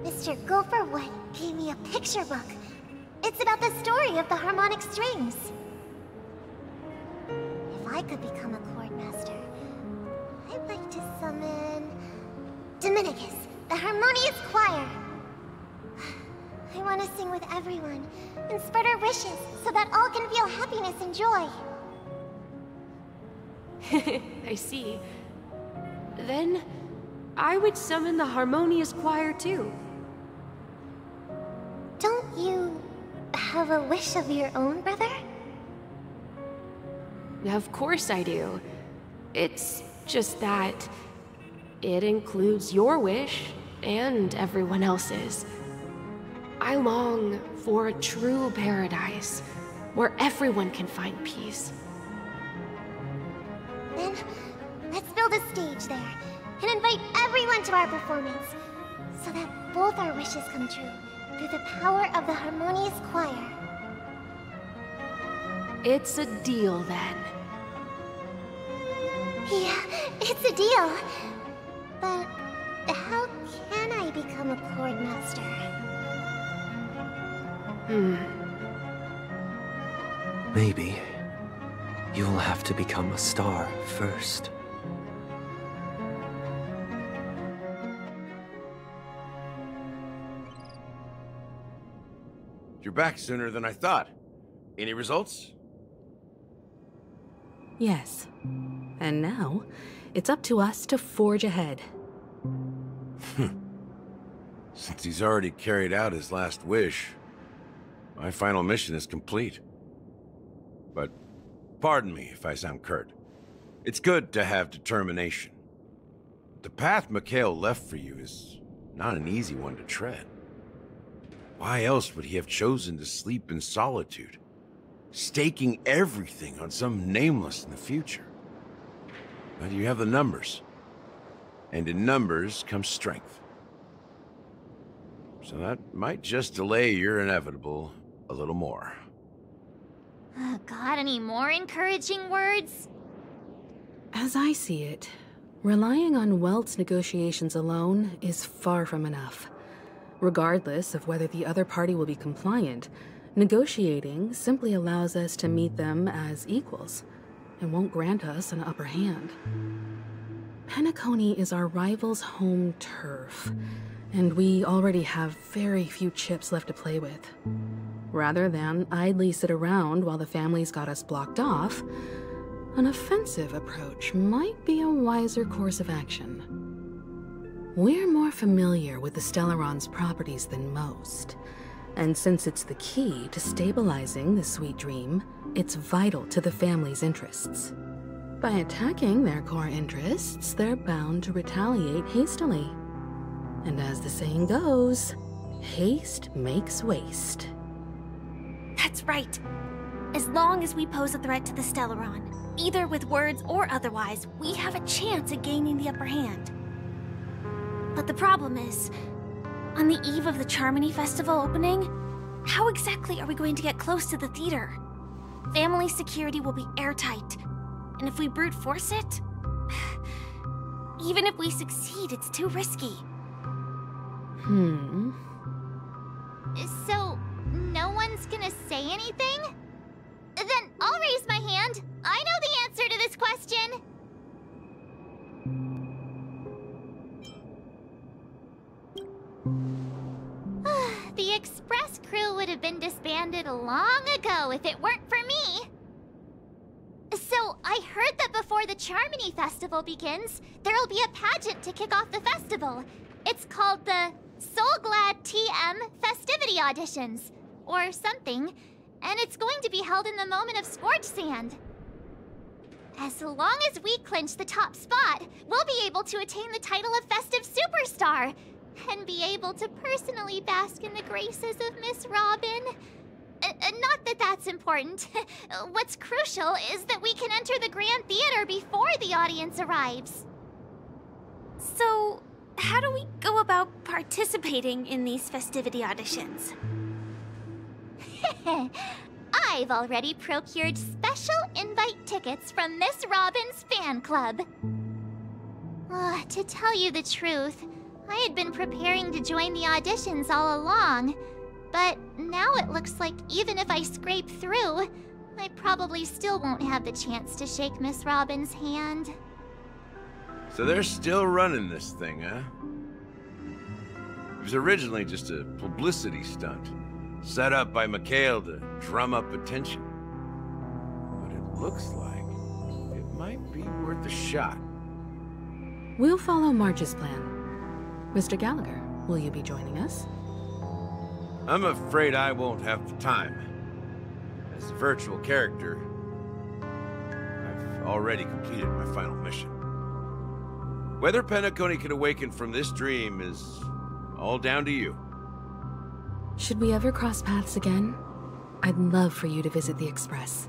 Mr. Gopherwood gave me a picture book. It's about the story of the harmonic strings. If I could become a chord master, I'd like to summon Dominicus, the harmonious choir. I want to sing with everyone and spread our wishes so that all can feel happiness and joy. I see. Then, I would summon the harmonious choir too. Don't you have a wish of your own, brother? Of course I do. It's just that it includes your wish and everyone else's. I long for a true paradise where everyone can find peace. Then, let's build a stage there and invite everyone to our performance. so that both our wishes come true, through the power of the harmonious choir. It's a deal, then. Yeah, it's a deal. But how can I become a chord master? Maybe you'll have to become a star first. You're back sooner than I thought. Any results? Yes. And now, it's up to us to forge ahead. Since he's already carried out his last wish, my final mission is complete. But pardon me if I sound curt. It's good to have determination. The path Mikhail left for you is not an easy one to tread. Why else would he have chosen to sleep in solitude, staking everything on some nameless in the future? But you have the numbers, and in numbers comes strength. So that might just delay your inevitable a little more. Got any more encouraging words? As I see it, relying on Welt's negotiations alone is far from enough. Regardless of whether the other party will be compliant, negotiating simply allows us to meet them as equals, and won't grant us an upper hand. Penacony is our rival's home turf, and we already have very few chips left to play with. Rather than idly sit around while the family's got us blocked off, an offensive approach might be a wiser course of action. We're more familiar with the Stellaron's properties than most, and since it's the key to stabilizing the sweet dream, it's vital to the family's interests. By attacking their core interests, they're bound to retaliate hastily. And as the saying goes, haste makes waste. That's right. As long as we pose a threat to the Stellaron, either with words or otherwise, we have a chance at gaining the upper hand. But the problem is, on the eve of the Charmony Festival opening, how exactly are we going to get close to the theater? Family security will be airtight, and if we brute force it, even if we succeed, it's too risky. So, no one's gonna say anything? Then I'll raise my hand. I know the answer to this question. The Express crew would have been disbanded long ago if it weren't for me. So, I heard that before the Charmony Festival begins, there'll be a pageant to kick off the festival. It's called the Soulglad TM Festivity Auditions, or something, and it's going to be held in the moment of Scorch Sand. As long as we clinch the top spot, we'll be able to attain the title of Festive Superstar, and be able to personally bask in the graces of Miss Robin. Not that that's important. What's crucial is that we can enter the Grand Theater before the audience arrives. So, how do we go about participating in these festivity auditions? I've already procured special invite tickets from Miss Robin's fan club. To tell you the truth, I had been preparing to join the auditions all along, but now it looks like even if I scrape through, I probably still won't have the chance to shake Miss Robin's hand. So they're still running this thing, huh? It was originally just a publicity stunt, set up by Mikhail to drum up attention. But it looks like it might be worth a shot. We'll follow March's plan. Mr. Gallagher, will you be joining us? I'm afraid I won't have the time. As a virtual character, I've already completed my final mission. Whether Penacony can awaken from this dream is all down to you. Should we ever cross paths again? I'd love for you to visit the Express.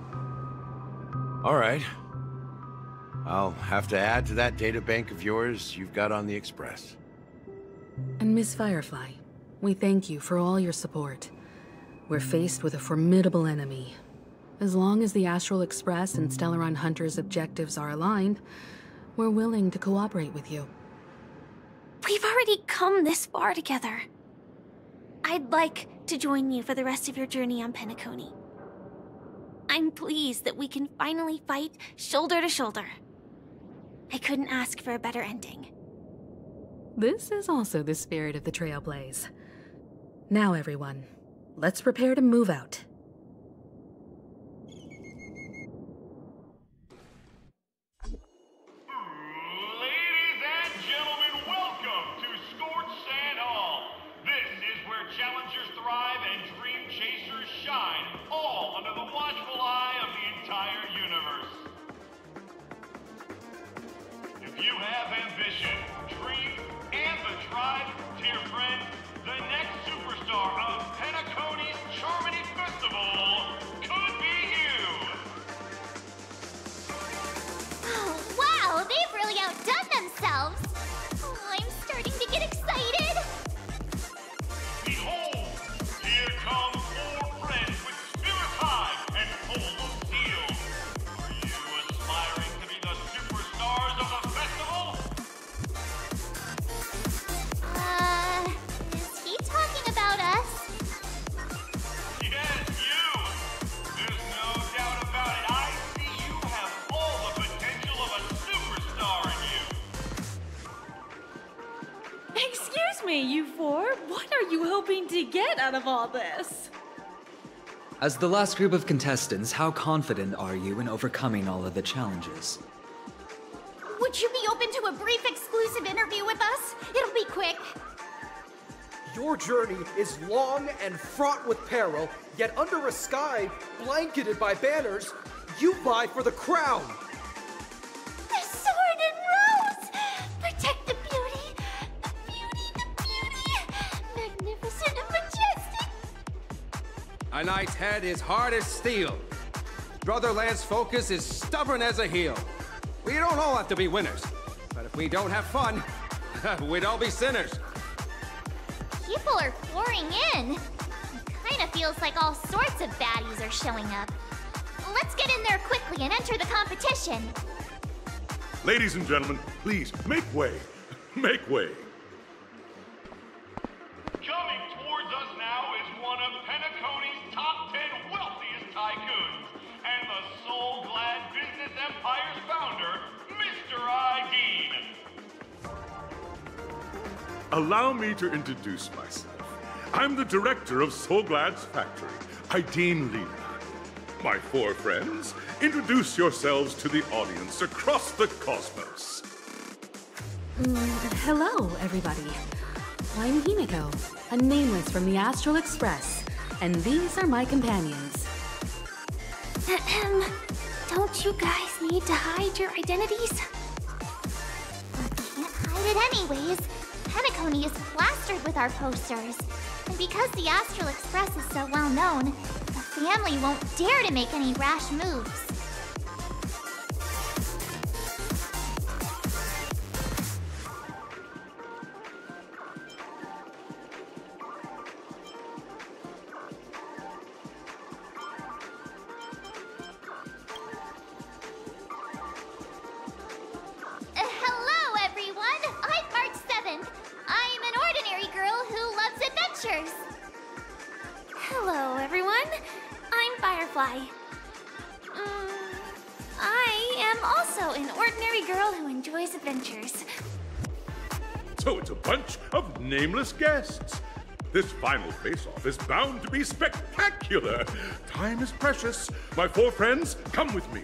All right. I'll have to add to that data bank of yours you've got on the Express. And Miss Firefly, we thank you for all your support. We're faced with a formidable enemy. As long as the Astral Express and Stellaron Hunters' objectives are aligned, we're willing to cooperate with you. We've already come this far together. I'd like to join you for the rest of your journey on Penacony. I'm pleased that we can finally fight shoulder to shoulder. I couldn't ask for a better ending. This is also the spirit of the Trailblaze. Now, everyone, let's prepare to move out. Ladies and gentlemen, welcome to Scorched Sand Hall. This is where challengers thrive and dream chasers shine, all under the watchful eye of the entire universe. If you have ambition, dream, and the drive, dear friend, the next superstar of Penacony's Charmony Festival could be you. Oh, wow, they've really outdone themselves. Oh, I'm starting to get excited. Behold, here come 4 friends with spirits high and full of steel. Are you aspiring to be the superstars of the festival? Is he talking about us? Yes, you! There's no doubt about it. I see you have all the potential of a superstar in you. Excuse me, you 4. What are you hoping to get out of all this? As the last group of contestants, how confident are you in overcoming all of the challenges? Would you be open to a brief exclusive interview with us? It'll be quick. Your journey is long and fraught with peril, yet under a sky blanketed by banners, you vie for the crown. The sword and rose! Protect the beauty! The beauty, the beauty! Magnificent and majestic! A knight's head is hard as steel. Brother Lance's focus is stubborn as a heel. We don't all have to be winners, but if we don't have fun, we'd all be sinners. People are pouring in. It kind of feels like all sorts of baddies are showing up. Let's get in there quickly and enter the competition. Ladies and gentlemen, please, make way. Make way. Coming towards us now is one of Penacony's top 10 wealthiest tycoons, and the soul-glad business empire's founder, Mr. Dean. Allow me to introduce myself. I'm the director of Soulglad's factory, Dean Lena. My 4 friends, introduce yourselves to the audience across the cosmos. Hello, everybody. I'm Himiko, a nameless from the Astral Express, and these are my companions. Don't you guys need to hide your identities? Can't hide it anyways. Penacony is plastered with our posters. And because the Astral Express is so well known, the family won't dare to make any rash moves. Hello, everyone! I'm March 7th. I'm an ordinary girl who loves adventures. Hello, everyone. I'm Firefly. I am also an ordinary girl who enjoys adventures. So it's a bunch of nameless guests. This final face-off is bound to be spectacular. Time is precious. My 4 friends, come with me.